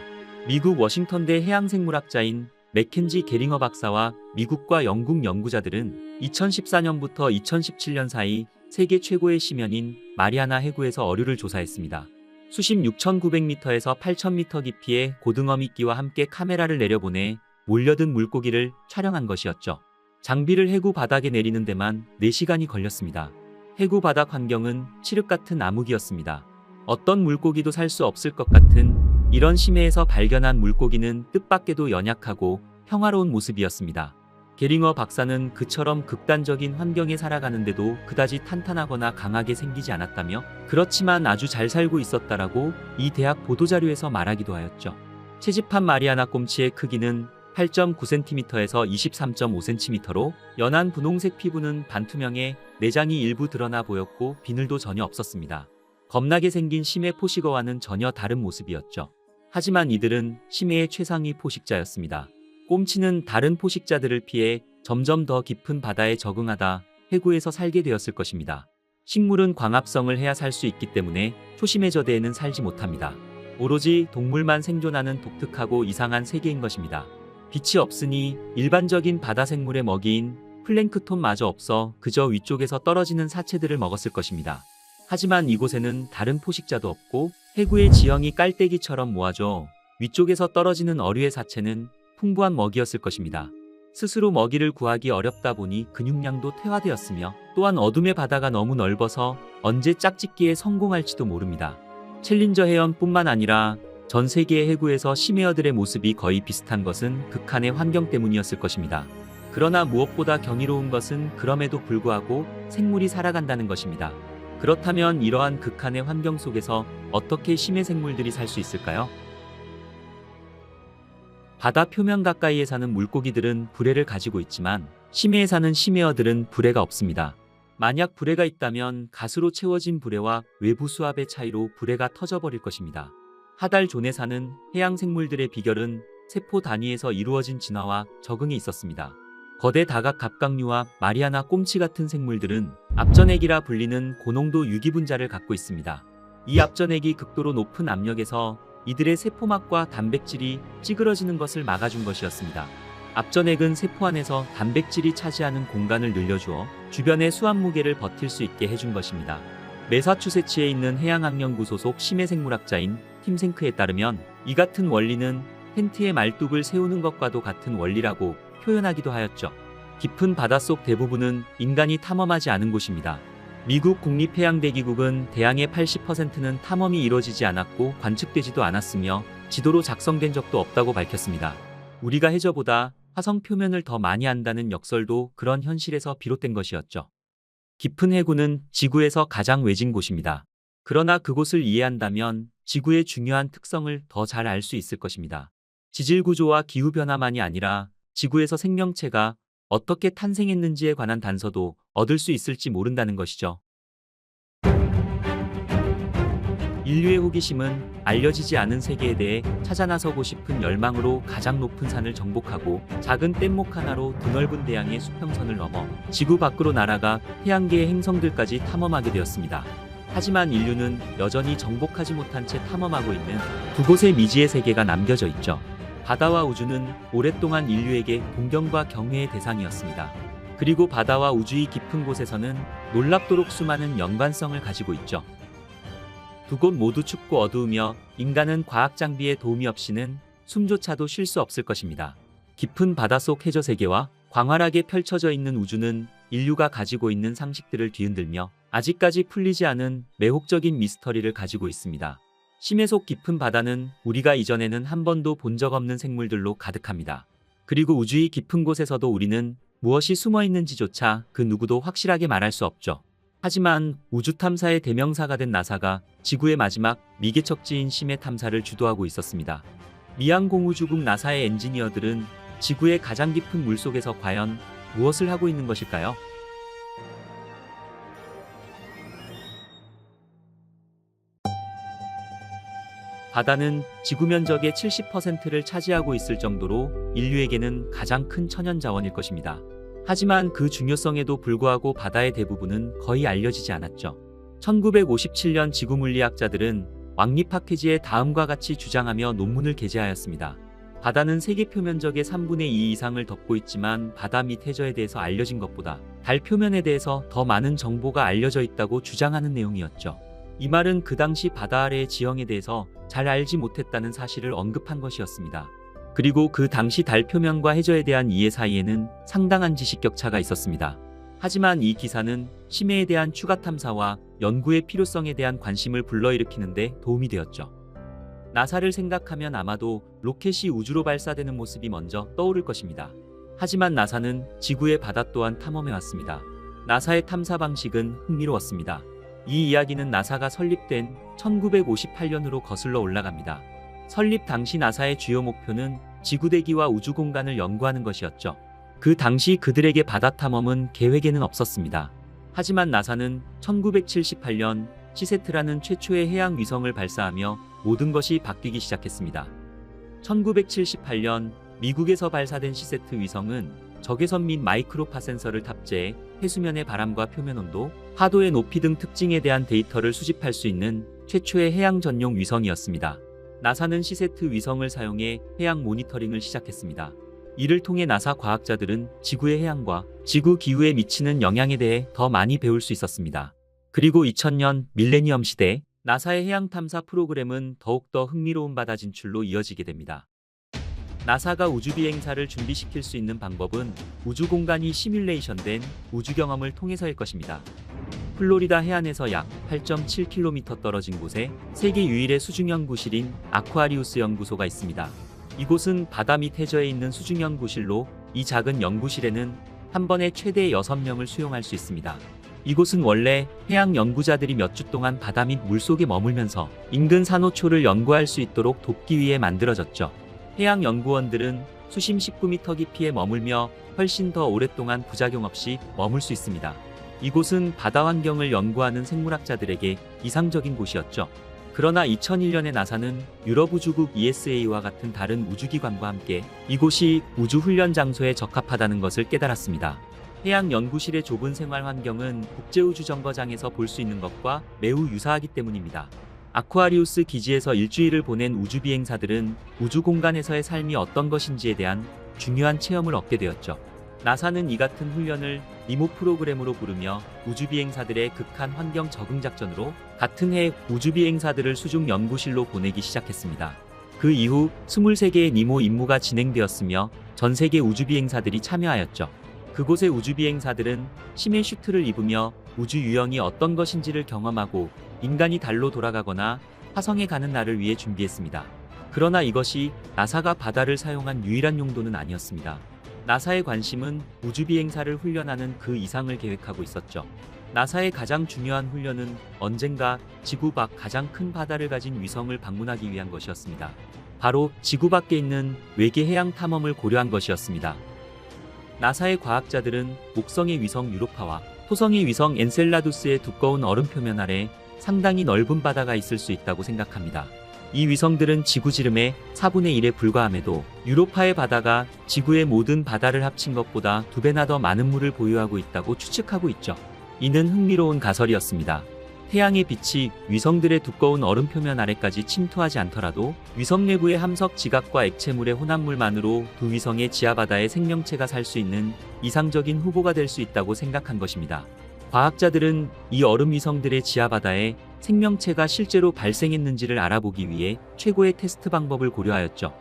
미국 워싱턴대 해양생물학자인 맥켄지 게링어 박사와 미국과 영국 연구자들은 2014년부터 2017년 사이 세계 최고의 심연인 마리아나 해구에서 어류를 조사했습니다. 수심 6,900m에서 8,000m 깊이의 고등어 미끼와 함께 카메라를 내려보내 몰려든 물고기를 촬영한 것이었죠. 장비를 해구 바닥에 내리는 데만 4시간이 걸렸습니다. 해구 바닥 환경은 칠흑 같은 암흑이었습니다. 어떤 물고기도 살 수 없을 것 같은 이런 심해에서 발견한 물고기는 뜻밖에도 연약하고 평화로운 모습이었습니다. 게링어 박사는 그처럼 극단적인 환경에 살아가는데도 그다지 탄탄하거나 강하게 생기지 않았다며 그렇지만 아주 잘 살고 있었다라고 이 대학 보도자료에서 말하기도 하였죠. 채집한 마리아나 꼼치의 크기는 8.9cm에서 23.5cm로 연한 분홍색 피부는 반투명해 내장이 일부 드러나 보였고 비늘도 전혀 없었습니다. 겁나게 생긴 심해 포식어와는 전혀 다른 모습이었죠. 하지만 이들은 심해의 최상위 포식자였습니다. 꼼치는 다른 포식자들을 피해 점점 더 깊은 바다에 적응하다 해구에서 살게 되었을 것입니다. 식물은 광합성을 해야 살 수 있기 때문에 초심의 저대에는 살지 못합니다. 오로지 동물만 생존하는 독특하고 이상한 세계인 것입니다. 빛이 없으니 일반적인 바다 생물의 먹이인 플랭크톤마저 없어 그저 위쪽에서 떨어지는 사체들을 먹었을 것입니다. 하지만 이곳에는 다른 포식자도 없고 해구의 지형이 깔때기처럼 모아져 위쪽에서 떨어지는 어류의 사체는 풍부한 먹이였을 것입니다. 스스로 먹이를 구하기 어렵다 보니 근육량도 퇴화되었으며 또한 어둠의 바다가 너무 넓어서 언제 짝짓기에 성공할지도 모릅니다. 챌린저 해연뿐만 아니라 전 세계의 해구에서 심해어들의 모습이 거의 비슷한 것은 극한의 환경 때문이었을 것입니다. 그러나 무엇보다 경이로운 것은 그럼에도 불구하고 생물이 살아간다는 것입니다. 그렇다면 이러한 극한의 환경 속에서 어떻게 심해 생물들이 살 수 있을까요? 바다 표면 가까이에 사는 물고기들은 불에를 가지고 있지만 심해에 사는 심해어들은 불에가 없습니다. 만약 불에가 있다면 가스로 채워진 불에와 외부 수압의 차이로 불에가 터져버릴 것입니다. 하달존에 사는 해양 생물들의 비결은 세포 단위에서 이루어진 진화와 적응이 있었습니다. 거대 다각 갑각류와 마리아나 꼼치 같은 생물들은 압전액이라 불리는 고농도 유기분자를 갖고 있습니다. 이 압전액이 극도로 높은 압력에서 이들의 세포막과 단백질이 찌그러지는 것을 막아준 것이었습니다. 압전액은 세포 안에서 단백질이 차지하는 공간을 늘려주어 주변의 수압 무게를 버틸 수 있게 해준 것입니다. 매사추세츠에 있는 해양학연구 소속 심해생물학자인 팀 생크에 따르면 이 같은 원리는 텐트에 말뚝을 세우는 것과도 같은 원리라고 표현하기도 하였죠. 깊은 바닷속 대부분은 인간이 탐험하지 않은 곳입니다. 미국 국립해양대기국은 대양의 80%는 탐험이 이루어지지 않았고 관측되지도 않았으며 지도로 작성된 적도 없다고 밝혔습니다. 우리가 해저보다 화성 표면을 더 많이 안다는 역설도 그런 현실에서 비롯된 것이었죠. 깊은 해구는 지구에서 가장 외진 곳입니다. 그러나 그곳을 이해한다면 지구의 중요한 특성을 더 잘 알 수 있을 것입니다. 지질 구조와 기후 변화만이 아니라 지구에서 생명체가 어떻게 탄생했는지에 관한 단서도 얻을 수 있을지 모른다는 것이죠. 인류의 호기심은 알려지지 않은 세계에 대해 찾아 나서고 싶은 열망으로 가장 높은 산을 정복하고 작은 뗏목 하나로 드넓은 대양의 수평선을 넘어 지구 밖으로 날아가 태양계의 행성들까지 탐험하게 되었습니다. 하지만 인류는 여전히 정복하지 못한 채 탐험하고 있는 두 곳의 미지의 세계가 남겨져 있죠. 바다와 우주는 오랫동안 인류에게 동경과 경외의 대상이었습니다. 그리고 바다와 우주의 깊은 곳에서는 놀랍도록 수많은 연관성을 가지고 있죠. 두 곳 모두 춥고 어두우며 인간은 과학 장비의 도움이 없이는 숨조차도 쉴 수 없을 것입니다. 깊은 바닷속 해저 세계와 광활하게 펼쳐져 있는 우주는 인류가 가지고 있는 상식들을 뒤흔들며 아직까지 풀리지 않은 매혹적인 미스터리를 가지고 있습니다. 심해 속 깊은 바다는 우리가 이전에는 한 번도 본 적 없는 생물들로 가득합니다. 그리고 우주의 깊은 곳에서도 우리는 무엇이 숨어 있는지조차 그 누구도 확실하게 말할 수 없죠. 하지만 우주 탐사의 대명사가 된 나사가 지구의 마지막 미개척지인 심해 탐사를 주도하고 있었습니다. 미항공우주국 나사의 엔지니어들은 지구의 가장 깊은 물속에서 과연 무엇을 하고 있는 것일까요? 바다는 지구 면적의 70%를 차지하고 있을 정도로 인류에게는 가장 큰 천연자원일 것입니다. 하지만 그 중요성에도 불구하고 바다의 대부분은 거의 알려지지 않았죠. 1957년 지구물리학자들은 왕립 파케지에 다음과 같이 주장하며 논문을 게재하였습니다. 바다는 세계 표면적의 3분의 2 이상을 덮고 있지만 바다 밑 해저에 대해서 알려진 것보다 달 표면에 대해서 더 많은 정보가 알려져 있다고 주장하는 내용이었죠. 이 말은 그 당시 바다 아래의 지형에 대해서 잘 알지 못했다는 사실을 언급한 것이었습니다. 그리고 그 당시 달 표면과 해저에 대한 이해 사이에는 상당한 지식 격차가 있었습니다. 하지만 이 기사는 심해에 대한 추가 탐사와 연구의 필요성에 대한 관심을 불러일으키는 데 도움이 되었죠. 나사를 생각하면 아마도 로켓이 우주로 발사되는 모습이 먼저 떠오를 것입니다. 하지만 나사는 지구의 바다 또한 탐험해 왔습니다. 나사의 탐사 방식은 흥미로웠습니다. 이 이야기는 나사가 설립된 1958년으로 거슬러 올라갑니다. 설립 당시 나사의 주요 목표는 지구대기와 우주 공간을 연구하는 것이었죠. 그 당시 그들에게 바다 탐험은 계획에는 없었습니다. 하지만 나사는 1978년 시세트라는 최초의 해양 위성을 발사하며 모든 것이 바뀌기 시작했습니다. 1978년 미국에서 발사된 시세트 위성은 적외선 및 마이크로파 센서를 탑재해 해수면의 바람과 표면 온도, 파도의 높이 등 특징에 대한 데이터를 수집할 수 있는 최초의 해양 전용 위성이었습니다. 나사는 시세트 위성을 사용해 해양 모니터링을 시작했습니다. 이를 통해 나사 과학자들은 지구의 해양과 지구 기후에 미치는 영향에 대해 더 많이 배울 수 있었습니다. 그리고 2000년 밀레니엄 시대 나사의 해양 탐사 프로그램은 더욱더 흥미로운 바다 진출로 이어지게 됩니다. 나사가 우주 비행사를 준비시킬 수 있는 방법은 우주 공간이 시뮬레이션된 우주 경험을 통해서일 것입니다. 플로리다 해안에서 약 8.7km 떨어진 곳에 세계 유일의 수중 연구실인 아쿠아리우스 연구소가 있습니다. 이곳은 바다 밑 해저에 있는 수중 연구실로 이 작은 연구실에는 한 번에 최대 6명을 수용할 수 있습니다. 이곳은 원래 해양 연구자들이 몇 주 동안 바다 밑 물속에 머물면서 인근 산호초를 연구할 수 있도록 돕기 위해 만들어졌죠. 해양 연구원들은 수심 19m 깊이에 머물며 훨씬 더 오랫동안 부작용 없이 머물 수 있습니다. 이곳은 바다 환경을 연구하는 생물학자들에게 이상적인 곳이었죠. 그러나 2001년에 나사는 유럽 우주국 ESA와 같은 다른 우주기관과 함께 이곳이 우주 훈련 장소에 적합하다는 것을 깨달았습니다. 해양 연구실의 좁은 생활 환경은 국제우주정거장에서 볼 수 있는 것과 매우 유사하기 때문입니다. 아쿠아리우스 기지에서 일주일을 보낸 우주비행사들은 우주 공간에서의 삶이 어떤 것인지에 대한 중요한 체험을 얻게 되었죠. 나사는 이 같은 훈련을 니모 프로그램으로 부르며 우주비행사들의 극한 환경 적응 작전으로 같은 해 우주비행사들을 수중 연구실로 보내기 시작했습니다. 그 이후 23개의 니모 임무가 진행되었으며 전 세계 우주비행사들이 참여하였죠. 그곳의 우주비행사들은 심해 슈트를 입으며 우주 유형이 어떤 것인지를 경험하고 인간이 달로 돌아가거나 화성에 가는 날을 위해 준비했습니다. 그러나 이것이 나사가 바다를 사용한 유일한 용도는 아니었습니다. 나사의 관심은 우주비행사를 훈련하는 그 이상을 계획하고 있었죠. 나사의 가장 중요한 훈련은 언젠가 지구 밖 가장 큰 바다를 가진 위성을 방문하기 위한 것이었습니다. 바로 지구 밖에 있는 외계 해양 탐험을 고려한 것이었습니다. 나사의 과학자들은 목성의 위성 유로파와 토성의 위성 엔셀라두스의 두꺼운 얼음 표면 아래 상당히 넓은 바다가 있을 수 있다고 생각합니다. 이 위성들은 지구 지름의 4분의 1에 불과함에도 유로파의 바다가 지구의 모든 바다를 합친 것보다 2배나 더 많은 물을 보유하고 있다고 추측하고 있죠. 이는 흥미로운 가설이었습니다. 태양의 빛이 위성들의 두꺼운 얼음 표면 아래까지 침투하지 않더라도 위성 내부의 함석 지각과 액체물의 혼합물만으로 두 위성의 지하바다에 생명체가 살 수 있는 이상적인 후보가 될 수 있다고 생각한 것입니다. 과학자들은 이 얼음 위성들의 지하바다에 생명체가 실제로 발생했는지를 알아보기 위해 최고의 테스트 방법을 고려하였죠.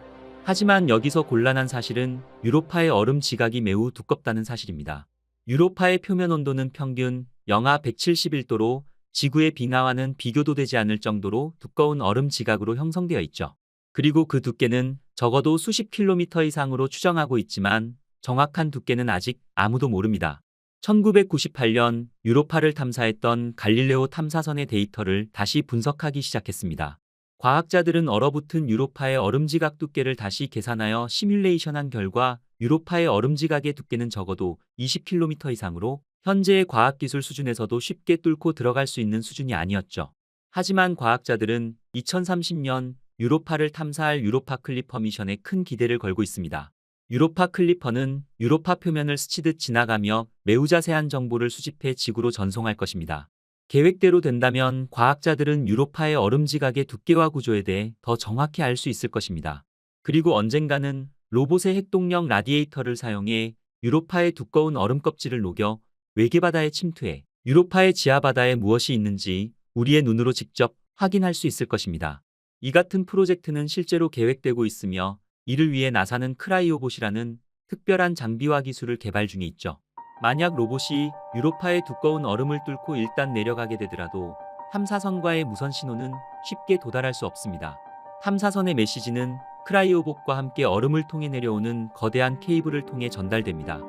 하지만 여기서 곤란한 사실은 유로파의 얼음 지각이 매우 두껍다는 사실입니다. 유로파의 표면 온도는 평균 영하 171도로 지구의 빙하와는 비교도 되지 않을 정도로 두꺼운 얼음 지각으로 형성되어 있죠. 그리고 그 두께는 적어도 수십 킬로미터 이상으로 추정하고 있지만 정확한 두께는 아직 아무도 모릅니다. 1998년 유로파를 탐사했던 갈릴레오 탐사선의 데이터를 다시 분석하기 시작했습니다. 과학자들은 얼어붙은 유로파의 얼음지각 두께를 다시 계산하여 시뮬레이션한 결과 유로파의 얼음지각의 두께는 적어도 20km 이상으로 현재의 과학기술 수준에서도 쉽게 뚫고 들어갈 수 있는 수준이 아니었죠. 하지만 과학자들은 2030년 유로파를 탐사할 유로파 클리퍼 미션에 큰 기대를 걸고 있습니다. 유로파 클리퍼는 유로파 표면을 스치듯 지나가며 매우 자세한 정보를 수집해 지구로 전송할 것입니다. 계획대로 된다면 과학자들은 유로파의 얼음지각의 두께와 구조에 대해 더 정확히 알 수 있을 것입니다. 그리고 언젠가는 로봇의 핵동력 라디에이터를 사용해 유로파의 두꺼운 얼음 껍질을 녹여 외계바다에 침투해 유로파의 지하바다에 무엇이 있는지 우리의 눈으로 직접 확인할 수 있을 것입니다. 이 같은 프로젝트는 실제로 계획되고 있으며 이를 위해 나사는 크라이오봇이라는 특별한 장비와 기술을 개발 중에 있죠. 만약 로봇이 유로파의 두꺼운 얼음을 뚫고 일단 내려가게 되더라도 탐사선과의 무선 신호는 쉽게 도달할 수 없습니다. 탐사선의 메시지는 크라이오봇과 함께 얼음을 통해 내려오는 거대한 케이블을 통해 전달됩니다.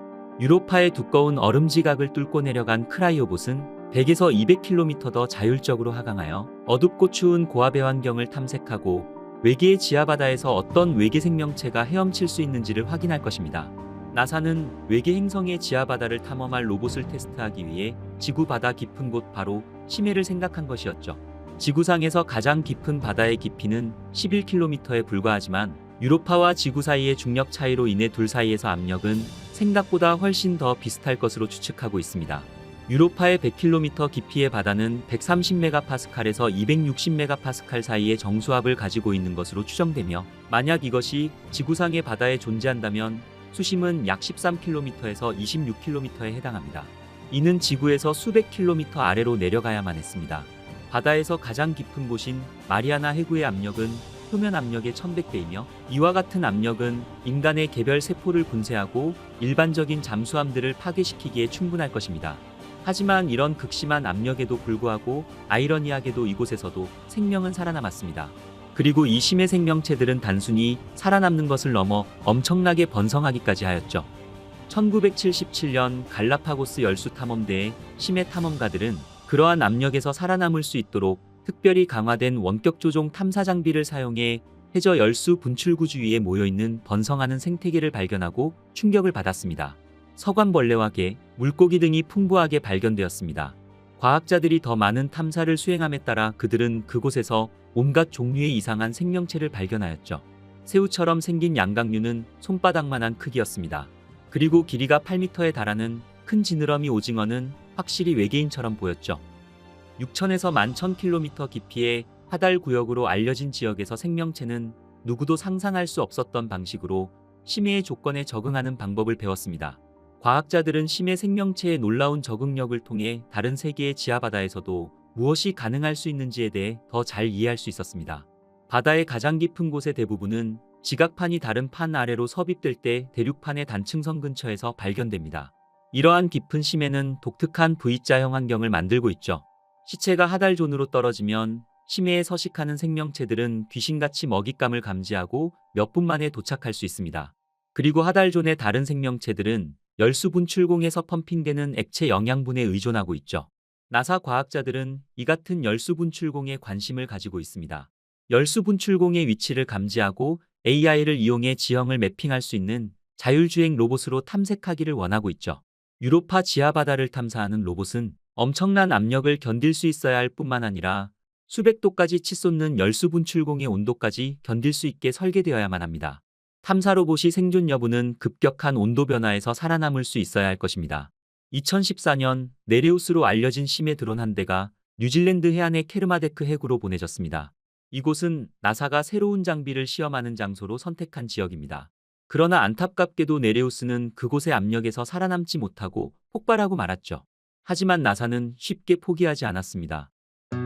유로파의 두꺼운 얼음 지각을 뚫고 내려간 크라이오봇은 100에서 200km 더 자율적으로 하강하여 어둡고 추운 고압의 환경을 탐색하고 외계의 지하바다에서 어떤 외계 생명체가 헤엄칠 수 있는지를 확인할 것입니다. 나사는 외계 행성의 지하바다를 탐험할 로봇을 테스트하기 위해 지구 바다 깊은 곳 바로 심해를 생각한 것이었죠. 지구상에서 가장 깊은 바다의 깊이는 11km에 불과하지만 유로파와 지구 사이의 중력 차이로 인해 둘 사이에서 압력은 생각보다 훨씬 더 비슷할 것으로 추측하고 있습니다. 유로파의 100km 깊이의 바다는 130메가파스칼에서 260메가파스칼 사이의 정수압을 가지고 있는 것으로 추정되며 만약 이것이 지구상의 바다에 존재한다면 수심은 약 13km에서 26km에 해당합니다. 이는 지구에서 수백 킬로미터 아래로 내려가야만 했습니다. 바다에서 가장 깊은 곳인 마리아나 해구의 압력은 표면 압력의 1100배이며 이와 같은 압력은 인간의 개별 세포를 분쇄하고 일반적인 잠수함들을 파괴시키기에 충분할 것입니다. 하지만 이런 극심한 압력에도 불구하고 아이러니하게도 이곳에서도 생명은 살아남았습니다. 그리고 이 심해 생명체들은 단순히 살아남는 것을 넘어 엄청나게 번성하기까지 하였죠. 1977년 갈라파고스 열수 탐험대의 심해 탐험가들은 그러한 압력에서 살아남을 수 있도록 특별히 강화된 원격 조종 탐사 장비를 사용해 해저 열수 분출구주 위에 모여있는 번성하는 생태계를 발견하고 충격을 받았습니다. 서관벌레와 개, 물고기 등이 풍부하게 발견되었습니다. 과학자들이 더 많은 탐사를 수행함에 따라 그들은 그곳에서 온갖 종류의 이상한 생명체를 발견하였죠. 새우처럼 생긴 양강류는 손바닥만한 크기였습니다. 그리고 길이가 8m에 달하는 큰 지느러미 오징어는 확실히 외계인처럼 보였죠. 6,000에서 11,000km 깊이의 하달 구역으로 알려진 지역에서 생명체는 누구도 상상할 수 없었던 방식으로 심해의 조건에 적응하는 방법을 배웠습니다. 과학자들은 심해 생명체의 놀라운 적응력을 통해 다른 세계의 지하바다에서도 무엇이 가능할 수 있는지에 대해 더 잘 이해할 수 있었습니다. 바다의 가장 깊은 곳의 대부분은 지각판이 다른 판 아래로 섭입될 때 대륙판의 단층선 근처에서 발견됩니다. 이러한 깊은 심해는 독특한 V자형 환경을 만들고 있죠. 시체가 하달존으로 떨어지면 심해에 서식하는 생명체들은 귀신같이 먹잇감을 감지하고 몇 분 만에 도착할 수 있습니다. 그리고 하달존의 다른 생명체들은 열수 분출공에서 펌핑되는 액체 영양분에 의존하고 있죠. 나사 과학자들은 이 같은 열수 분출공에 관심을 가지고 있습니다. 열수 분출공의 위치를 감지하고 AI를 이용해 지형을 매핑할 수 있는 자율주행 로봇으로 탐색하기를 원하고 있죠. 유로파 지하바다를 탐사하는 로봇은 엄청난 압력을 견딜 수 있어야 할 뿐만 아니라 수백 도까지 치솟는 열수 분출공의 온도까지 견딜 수 있게 설계되어야만 합니다. 탐사 로봇이 생존 여부는 급격한 온도 변화에서 살아남을 수 있어야 할 것입니다. 2014년 네레우스로 알려진 심해 드론 한 대가 뉴질랜드 해안의 케르마데크 해구로 보내졌습니다. 이곳은 나사가 새로운 장비를 시험하는 장소로 선택한 지역입니다. 그러나 안타깝게도 네레우스는 그곳의 압력에서 살아남지 못하고 폭발하고 말았죠. 하지만 나사는 쉽게 포기하지 않았습니다.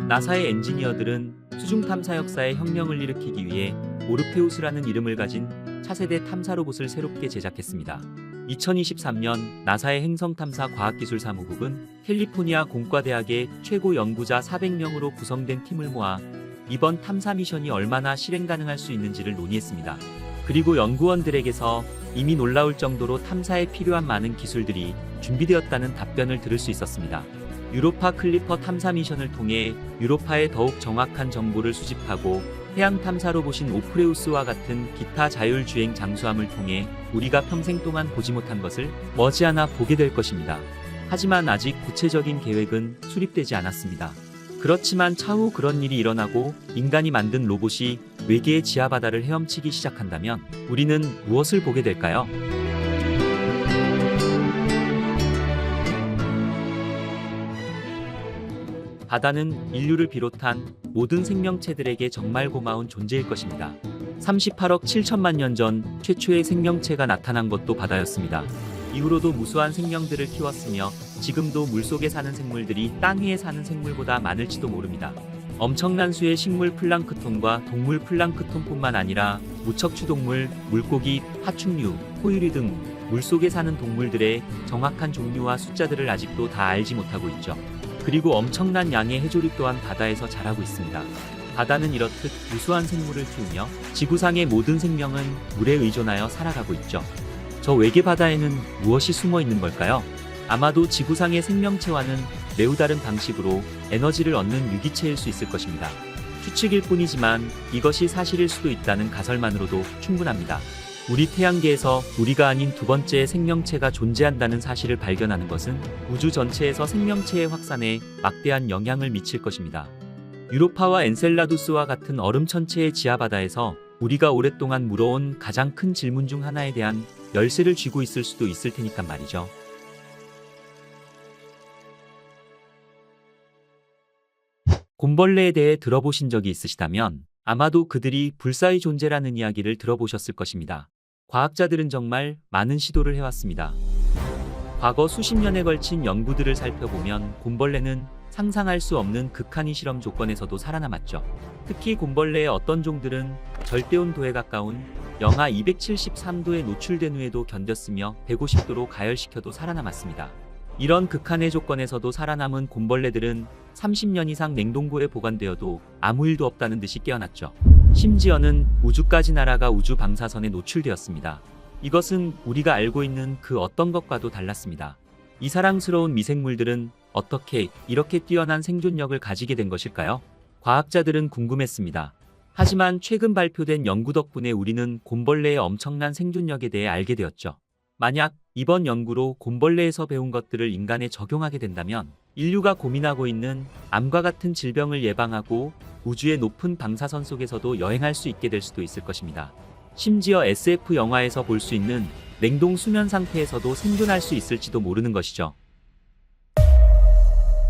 나사의 엔지니어들은 수중 탐사 역사에 혁명을 일으키기 위해 오르페우스라는 이름을 가진 차세대 탐사 로봇을 새롭게 제작했습니다. 2023년 나사의 행성탐사 과학기술사무국은 캘리포니아 공과대학의 최고 연구자 400명으로 구성된 팀을 모아 이번 탐사 미션이 얼마나 실행 가능할 수 있는지를 논의했습니다. 그리고 연구원들에게서 이미 놀라울 정도로 탐사에 필요한 많은 기술들이 준비되었다는 답변을 들을 수 있었습니다. 유로파 클리퍼 탐사 미션을 통해 유로파의 더욱 정확한 정보를 수집하고 해양 탐사 로봇인 오프레우스와 같은 기타 자율주행 잠수함을 통해 우리가 평생 동안 보지 못한 것을 머지않아 보게 될 것입니다. 하지만 아직 구체적인 계획은 수립되지 않았습니다. 그렇지만 차후 그런 일이 일어나고 인간이 만든 로봇이 외계의 지하바다를 헤엄치기 시작한다면 우리는 무엇을 보게 될까요? 바다는 인류를 비롯한 모든 생명체들에게 정말 고마운 존재일 것입니다. 38억 7천만 년 전 최초의 생명체가 나타난 것도 바다였습니다. 이후로도 무수한 생명들을 키웠으며 지금도 물속에 사는 생물들이 땅 위에 사는 생물보다 많을지도 모릅니다. 엄청난 수의 식물 플랑크톤과 동물 플랑크톤뿐만 아니라 무척추동물, 물고기, 파충류, 포유류 등 물속에 사는 동물들의 정확한 종류와 숫자들을 아직도 다 알지 못하고 있죠. 그리고 엄청난 양의 해조류 또한 바다에서 자라고 있습니다. 바다는 이렇듯 무수한 생물을 키우며 지구상의 모든 생명은 물에 의존하여 살아가고 있죠. 저 외계 바다에는 무엇이 숨어 있는 걸까요? 아마도 지구상의 생명체와는 매우 다른 방식으로 에너지를 얻는 유기체일 수 있을 것입니다. 추측일 뿐이지만 이것이 사실일 수도 있다는 가설만으로도 충분합니다. 우리 태양계에서 우리가 아닌 두 번째의 생명체가 존재한다는 사실을 발견하는 것은 우주 전체에서 생명체의 확산에 막대한 영향을 미칠 것입니다. 유로파와 엔셀라두스와 같은 얼음 천체의 지하바다에서 우리가 오랫동안 물어온 가장 큰 질문 중 하나에 대한 열쇠를 쥐고 있을 수도 있을 테니까 말이죠. 곰벌레에 대해 들어보신 적이 있으시다면 아마도 그들이 불사의 존재라는 이야기를 들어보셨을 것입니다. 과학자들은 정말 많은 시도를 해왔습니다. 과거 수십 년에 걸친 연구들을 살펴보면 곰벌레는 상상할 수 없는 극한의 실험 조건에서도 살아남았죠. 특히 곰벌레의 어떤 종들은 절대온도에 가까운 영하 273도에 노출된 후에도 견뎠으며 150도로 가열시켜도 살아남았습니다. 이런 극한의 조건에서도 살아남은 곰벌레들은 30년 이상 냉동고에 보관되어도 아무 일도 없다는 듯이 깨어났죠. 심지어는 우주까지 날아가 우주 방사선에 노출되었습니다. 이것은 우리가 알고 있는 그 어떤 것과도 달랐습니다. 이 사랑스러운 미생물들은 어떻게 이렇게 뛰어난 생존력을 가지게 된 것일까요? 과학자들은 궁금했습니다. 하지만 최근 발표된 연구 덕분에 우리는 곰벌레의 엄청난 생존력에 대해 알게 되었죠. 만약 이번 연구로 곰벌레에서 배운 것들을 인간에 적용하게 된다면 인류가 고민하고 있는 암과 같은 질병을 예방하고 우주의 높은 방사선 속에서도 여행할 수 있게 될 수도 있을 것입니다. 심지어 SF 영화에서 볼 수 있는 냉동 수면 상태에서도 생존할 수 있을지도 모르는 것이죠.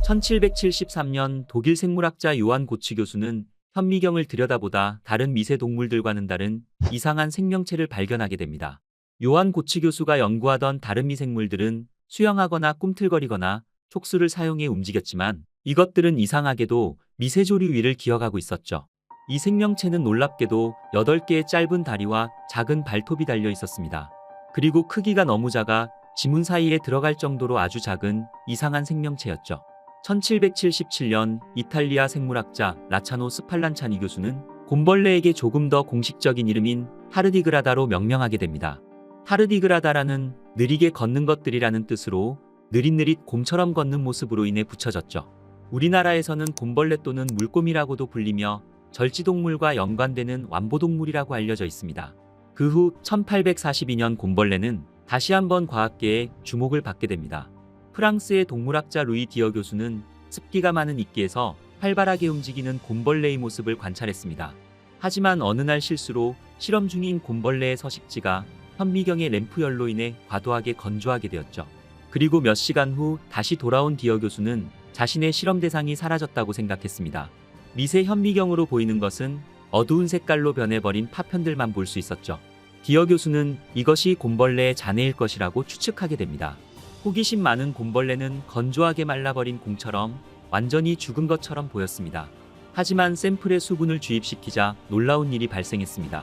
1773년 독일 생물학자 요한 고츠 교수는 현미경을 들여다보다 다른 미세 동물들과는 다른 이상한 생명체를 발견하게 됩니다. 요한 고츠 교수가 연구하던 다른 미생물들은 수영하거나 꿈틀거리거나 촉수를 사용해 움직였지만 이것들은 이상하게도 미세조류 위를 기어가고 있었죠. 이 생명체는 놀랍게도 8개의 짧은 다리와 작은 발톱이 달려 있었습니다. 그리고 크기가 너무 작아 지문 사이에 들어갈 정도로 아주 작은 이상한 생명체였죠. 1777년 이탈리아 생물학자 라차노 스팔란차니 교수는 곰벌레에게 조금 더 공식적인 이름인 타르디그라다로 명명하게 됩니다. 타르디그라다라는 느리게 걷는 것들이라는 뜻으로 느릿느릿 곰처럼 걷는 모습으로 인해 붙여졌죠. 우리나라에서는 곰벌레 또는 물곰이라고도 불리며 절지동물과 연관되는 완보동물이라고 알려져 있습니다. 그 후 1842년 곰벌레는 다시 한번 과학계의 주목을 받게 됩니다. 프랑스의 동물학자 루이 디어 교수는 습기가 많은 이끼에서 활발하게 움직이는 곰벌레의 모습을 관찰했습니다. 하지만 어느 날 실수로 실험 중인 곰벌레의 서식지가 현미경의 램프열로 인해 과도하게 건조하게 되었죠. 그리고 몇 시간 후 다시 돌아온 디어 교수는 자신의 실험 대상이 사라졌다고 생각했습니다. 미세 현미경으로 보이는 것은 어두운 색깔로 변해버린 파편들만 볼 수 있었죠. 디어 교수는 이것이 곰벌레의 잔해일 것이라고 추측하게 됩니다. 호기심 많은 곰벌레는 건조하게 말라버린 공처럼 완전히 죽은 것처럼 보였습니다. 하지만 샘플에 수분을 주입시키자 놀라운 일이 발생했습니다.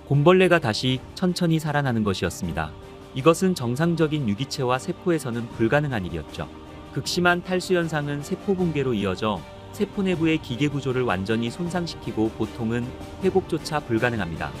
곰벌레가 다시 천천히 살아나는 것이었습니다. 이것은 정상적인 유기체와 세포에서는 불가능한 일이었죠. 극심한 탈수 현상은 세포 붕괴로 이어져 세포 내부의 기계 구조를 완전히 손상시키고 보통은 회복조차 불가능합니다.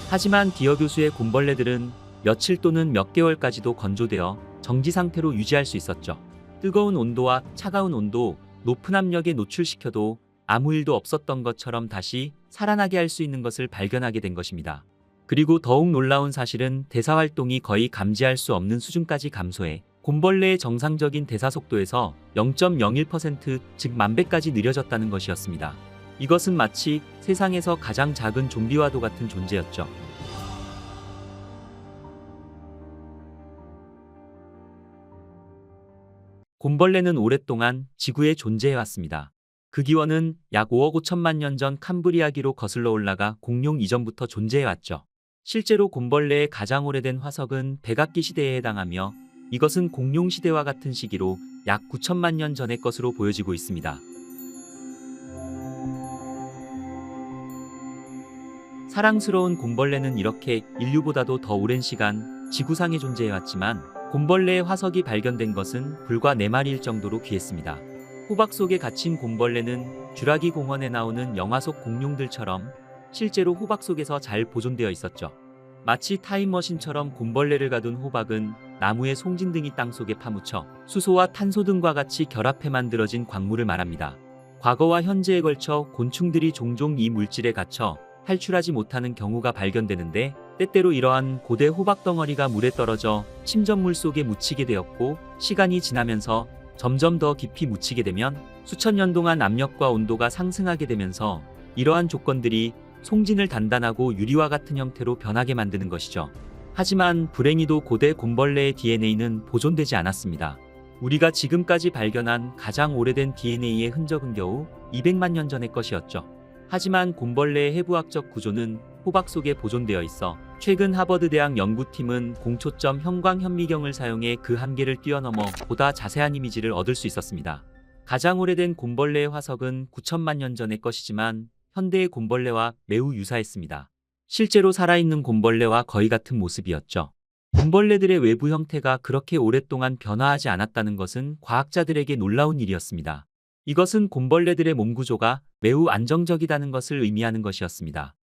하지만 디어 교수의 곰벌레들은 며칠 또는 몇 개월까지도 건조되어 정지 상태로 유지할 수 있었죠. 뜨거운 온도와 차가운 온도, 높은 압력에 노출시켜도 아무 일도 없었던 것처럼 다시 살아나게 할 수 있는 것을 발견하게 된 것입니다. 그리고 더욱 놀라운 사실은 대사 활동이 거의 감지할 수 없는 수준까지 감소해 곰벌레의 정상적인 대사 속도에서 0.01%, 즉 만배까지 느려졌다는 것이었습니다. 이것은 마치 세상에서 가장 작은 좀비와도 같은 존재였죠. 곰벌레는 오랫동안 지구에 존재해왔습니다. 그 기원은 약 5억 5천만 년 전 캄브리아기로 거슬러 올라가 공룡 이전부터 존재해왔죠. 실제로 곰벌레의 가장 오래된 화석은 백악기 시대에 해당하며 이것은 공룡 시대와 같은 시기로 약 9천만 년 전의 것으로 보여지고 있습니다. 사랑스러운 곰벌레는 이렇게 인류보다도 더 오랜 시간 지구상에 존재해왔지만 곰벌레의 화석이 발견된 것은 불과 4마리일 정도로 귀했습니다. 호박 속에 갇힌 곰벌레는 쥬라기 공원에 나오는 영화 속 공룡들처럼 실제로 호박 속에서 잘 보존되어 있었죠. 마치 타임머신처럼 곰벌레를 가둔 호박은 나무의 송진 등이 땅속에 파묻혀 수소와 탄소 등과 같이 결합해 만들어진 광물을 말합니다. 과거와 현재에 걸쳐 곤충들이 종종 이 물질에 갇혀 탈출하지 못하는 경우가 발견되는데 때때로 이러한 고대 호박 덩어리가 물에 떨어져 침전물 속에 묻히게 되었고 시간이 지나면서 점점 더 깊이 묻히게 되면 수천 년 동안 압력과 온도가 상승하게 되면서 이러한 조건들이 송진을 단단하고 유리와 같은 형태로 변하게 만드는 것이죠. 하지만 불행히도 고대 곰벌레의 DNA는 보존되지 않았습니다. 우리가 지금까지 발견한 가장 오래된 DNA의 흔적은 겨우 200만 년 전의 것이었죠. 하지만 곰벌레의 해부학적 구조는 호박 속에 보존되어 있어 최근 하버드 대학 연구팀은 공초점 형광 현미경을 사용해 그 한계를 뛰어넘어 보다 자세한 이미지를 얻을 수 있었습니다. 가장 오래된 곰벌레의 화석은 9천만 년 전의 것이지만 현대의 곰벌레와 매우 유사했습니다. 실제로 살아있는 곰벌레와 거의 같은 모습이었죠. 곰벌레들의 외부 형태가 그렇게 오랫동안 변화하지 않았다는 것은 과학자들에게 놀라운 일이었습니다. 이것은 곰벌레들의 몸 구조가 매우 안정적이다는 것을 의미하는 것이었습니다.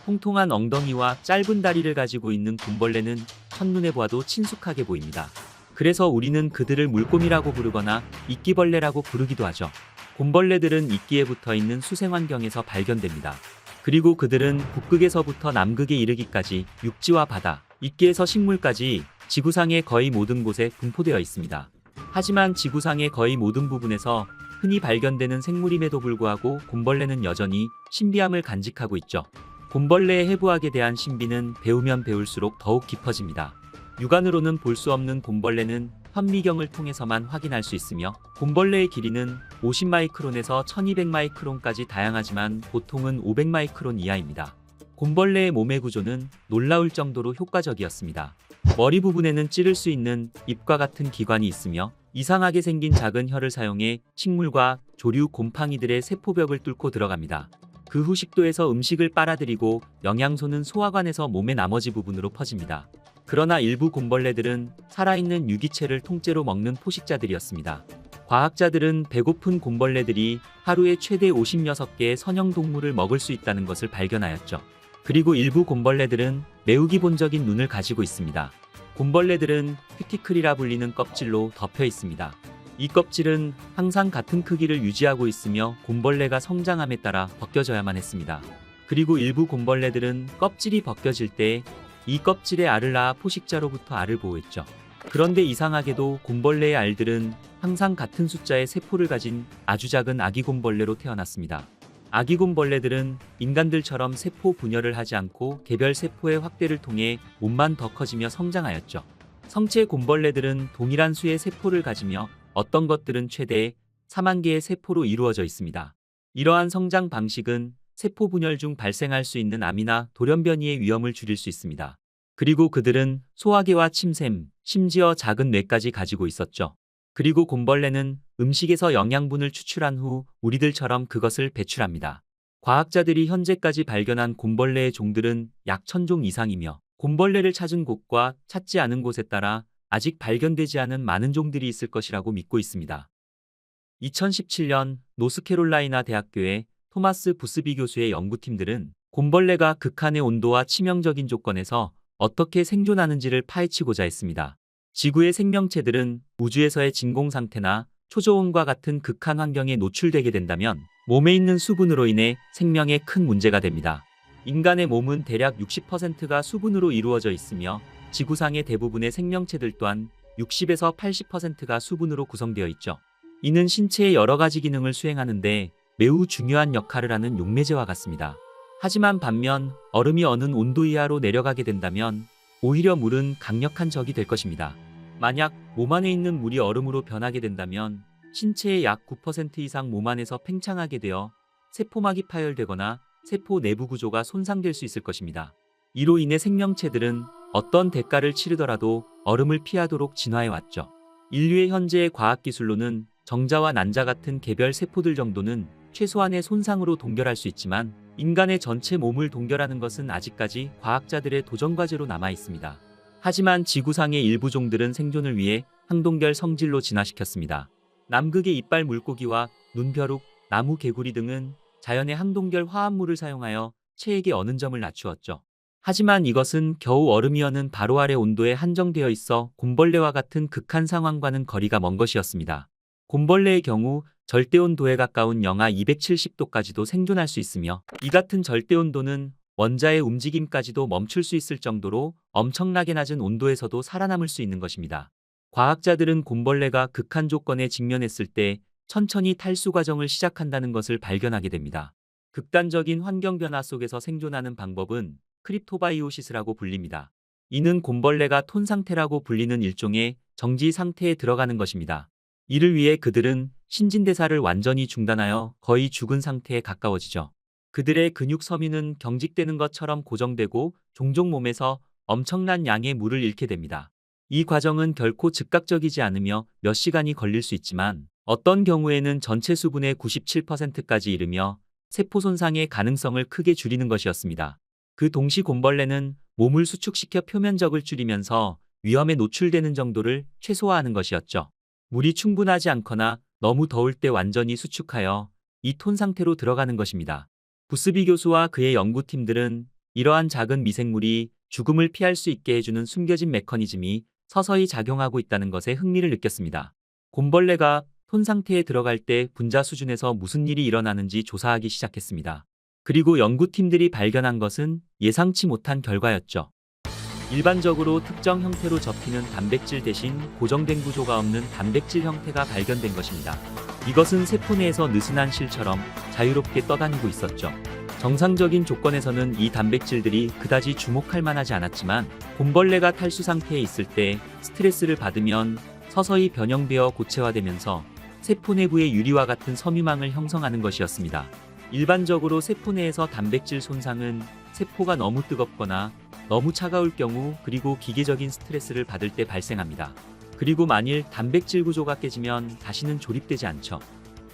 통통한 엉덩이와 짧은 다리를 가지고 있는 곰벌레는 첫눈에 보아도 친숙하게 보입니다. 그래서 우리는 그들을 물곰이라고 부르거나 이끼벌레라고 부르기도 하죠. 곰벌레들은 이끼에 붙어 있는 수생환경에서 발견됩니다. 그리고 그들은 북극에서부터 남극에 이르기까지 육지와 바다, 이끼에서 식물까지 지구상의 거의 모든 곳에 분포되어 있습니다. 하지만 지구상의 거의 모든 부분에서 흔히 발견되는 생물임에도 불구하고 곰벌레는 여전히 신비함을 간직하고 있죠. 곰벌레의 해부학에 대한 신비는 배우면 배울수록 더욱 깊어집니다. 육안으로는 볼 수 없는 곰벌레는 현미경을 통해서만 확인할 수 있으며 곰벌레의 길이는 50마이크론에서 1200마이크론까지 다양하지만 보통은 500마이크론 이하입니다. 곰벌레의 몸의 구조는 놀라울 정도로 효과적이었습니다. 머리 부분에는 찌를 수 있는 잎과 같은 기관이 있으며 이상하게 생긴 작은 혀를 사용해 식물과 조류 곰팡이들의 세포벽을 뚫고 들어갑니다. 그 후 식도에서 음식을 빨아들이고 영양소는 소화관에서 몸의 나머지 부분으로 퍼집니다. 그러나 일부 곰벌레들은 살아있는 유기체를 통째로 먹는 포식자들이었습니다. 과학자들은 배고픈 곰벌레들이 하루에 최대 56개의 선형 동물을 먹을 수 있다는 것을 발견하였죠. 그리고 일부 곰벌레들은 매우 기본적인 눈을 가지고 있습니다. 곰벌레들은 큐티클이라 불리는 껍질로 덮여 있습니다. 이 껍질은 항상 같은 크기를 유지하고 있으며 곰벌레가 성장함에 따라 벗겨져야만 했습니다. 그리고 일부 곰벌레들은 껍질이 벗겨질 때 이 껍질의 알을 낳아 포식자로부터 알을 보호했죠. 그런데 이상하게도 곰벌레의 알들은 항상 같은 숫자의 세포를 가진 아주 작은 아기 곰벌레로 태어났습니다. 아기 곰벌레들은 인간들처럼 세포 분열을 하지 않고 개별 세포의 확대를 통해 몸만 더 커지며 성장하였죠. 성체 곰벌레들은 동일한 수의 세포를 가지며 어떤 것들은 최대 4만 개의 세포로 이루어져 있습니다. 이러한 성장 방식은 세포 분열 중 발생할 수 있는 암이나 돌연변이의 위험을 줄일 수 있습니다. 그리고 그들은 소화계와 침샘, 심지어 작은 뇌까지 가지고 있었죠. 그리고 곰벌레는 음식에서 영양분을 추출한 후 우리들처럼 그것을 배출합니다. 과학자들이 현재까지 발견한 곰벌레의 종들은 약 1000종 이상이며 곰벌레를 찾은 곳과 찾지 않은 곳에 따라 아직 발견되지 않은 많은 종들이 있을 것이라고 믿고 있습니다. 2017년 노스캐롤라이나 대학교의 토마스 부스비 교수의 연구팀들은 곰벌레가 극한의 온도와 치명적인 조건에서 어떻게 생존하는지를 파헤치고자 했습니다. 지구의 생명체들은 우주에서의 진공 상태나 초저온과 같은 극한 환경에 노출되게 된다면 몸에 있는 수분으로 인해 생명에 큰 문제가 됩니다. 인간의 몸은 대략 60%가 수분으로 이루어져 있으며 지구상의 대부분의 생명체들 또한 60에서 80%가 수분으로 구성되어 있죠. 이는 신체의 여러 가지 기능을 수행하는데 매우 중요한 역할을 하는 용매제와 같습니다. 하지만 반면 얼음이 어느 온도 이하로 내려가게 된다면 오히려 물은 강력한 적이 될 것입니다. 만약 몸 안에 있는 물이 얼음으로 변하게 된다면 신체의 약 9% 이상 몸 안에서 팽창하게 되어 세포막이 파열되거나 세포 내부 구조가 손상될 수 있을 것입니다. 이로 인해 생명체들은 어떤 대가를 치르더라도 얼음을 피하도록 진화해 왔죠. 인류의 현재의 과학기술로는 정자와 난자 같은 개별 세포들 정도는 최소한의 손상으로 동결할 수 있지만 인간의 전체 몸을 동결하는 것은 아직까지 과학자들의 도전 과제로 남아 있습니다. 하지만 지구상의 일부 종들은 생존을 위해 항동결 성질로 진화시켰습니다. 남극의 이빨 물고기와 눈벼룩, 나무 개구리 등은 자연의 항동결 화합물을 사용하여 체액의 어는 점을 낮추었죠. 하지만 이것은 겨우 얼음이 어는 바로 아래 온도에 한정되어 있어 곰벌레와 같은 극한 상황과는 거리가 먼 것이었습니다. 곰벌레의 경우 절대온도에 가까운 영하 270도까지도 생존할 수 있으며 이 같은 절대온도는 원자의 움직임까지도 멈출 수 있을 정도로 엄청나게 낮은 온도에서도 살아남을 수 있는 것입니다. 과학자들은 곰벌레가 극한 조건에 직면했을 때 천천히 탈수 과정을 시작한다는 것을 발견하게 됩니다. 극단적인 환경 변화 속에서 생존하는 방법은 크립토바이오시스라고 불립니다. 이는 곰벌레가 톤 상태라고 불리는 일종의 정지 상태에 들어가는 것입니다. 이를 위해 그들은 신진대사를 완전히 중단하여 거의 죽은 상태에 가까워지죠. 그들의 근육 섬유는 경직되는 것처럼 고정되고 종종 몸에서 엄청난 양의 물을 잃게 됩니다. 이 과정은 결코 즉각적이지 않으며 몇 시간이 걸릴 수 있지만 어떤 경우에는 전체 수분의 97%까지 이르며 세포 손상의 가능성을 크게 줄이는 것이었습니다. 그 동시 곰벌레는 몸을 수축시켜 표면적을 줄이면서 위험에 노출되는 정도를 최소화하는 것이었죠. 물이 충분하지 않거나 너무 더울 때 완전히 수축하여 이 톤 상태로 들어가는 것입니다. 부스비 교수와 그의 연구팀들은 이러한 작은 미생물이 죽음을 피할 수 있게 해주는 숨겨진 메커니즘이 서서히 작용하고 있다는 것에 흥미를 느꼈습니다. 곰벌레가 톤 상태에 들어갈 때 분자 수준에서 무슨 일이 일어나는지 조사하기 시작했습니다. 그리고 연구팀들이 발견한 것은 예상치 못한 결과였죠. 일반적으로 특정 형태로 접히는 단백질 대신 고정된 구조가 없는 단백질 형태가 발견된 것입니다. 이것은 세포 내에서 느슨한 실처럼 자유롭게 떠다니고 있었죠. 정상적인 조건에서는 이 단백질들이 그다지 주목할 만하지 않았지만 곰벌레가 탈수 상태에 있을 때 스트레스를 받으면 서서히 변형되어 고체화되면서 세포 내부의 유리와 같은 섬유망을 형성하는 것이었습니다. 일반적으로 세포 내에서 단백질 손상은 세포가 너무 뜨겁거나 너무 차가울 경우 그리고 기계적인 스트레스를 받을 때 발생합니다. 그리고 만일 단백질 구조가 깨지면 다시는 조립되지 않죠.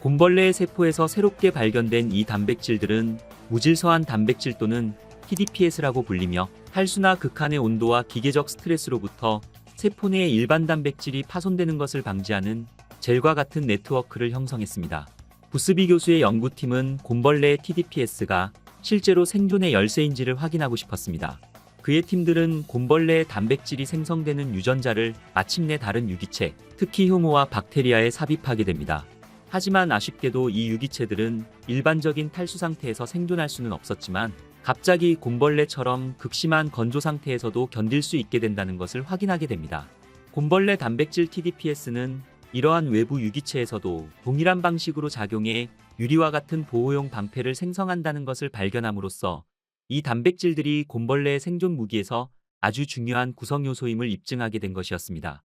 곰벌레의 세포에서 새롭게 발견된 이 단백질들은 무질서한 단백질 또는 TDPS라고 불리며 탈수나 극한의 온도와 기계적 스트레스로부터 세포 내의 일반 단백질이 파손되는 것을 방지하는 젤과 같은 네트워크를 형성했습니다. 부스비 교수의 연구팀은 곰벌레의 TDPS가 실제로 생존의 열쇠인지를 확인하고 싶었습니다. 그의 팀들은 곰벌레의 단백질이 생성되는 유전자를 마침내 다른 유기체, 특히 효모와 박테리아에 삽입하게 됩니다. 하지만 아쉽게도 이 유기체들은 일반적인 탈수 상태에서 생존할 수는 없었지만 갑자기 곰벌레처럼 극심한 건조 상태에서도 견딜 수 있게 된다는 것을 확인하게 됩니다. 곰벌레 단백질 TDPS는 이러한 외부 유기체에서도 동일한 방식으로 작용해 유리와 같은 보호용 방패를 생성한다는 것을 발견함으로써 이 단백질들이 곰벌레의 생존 무기에서 아주 중요한 구성 요소임을 입증하게 된 것이었습니다.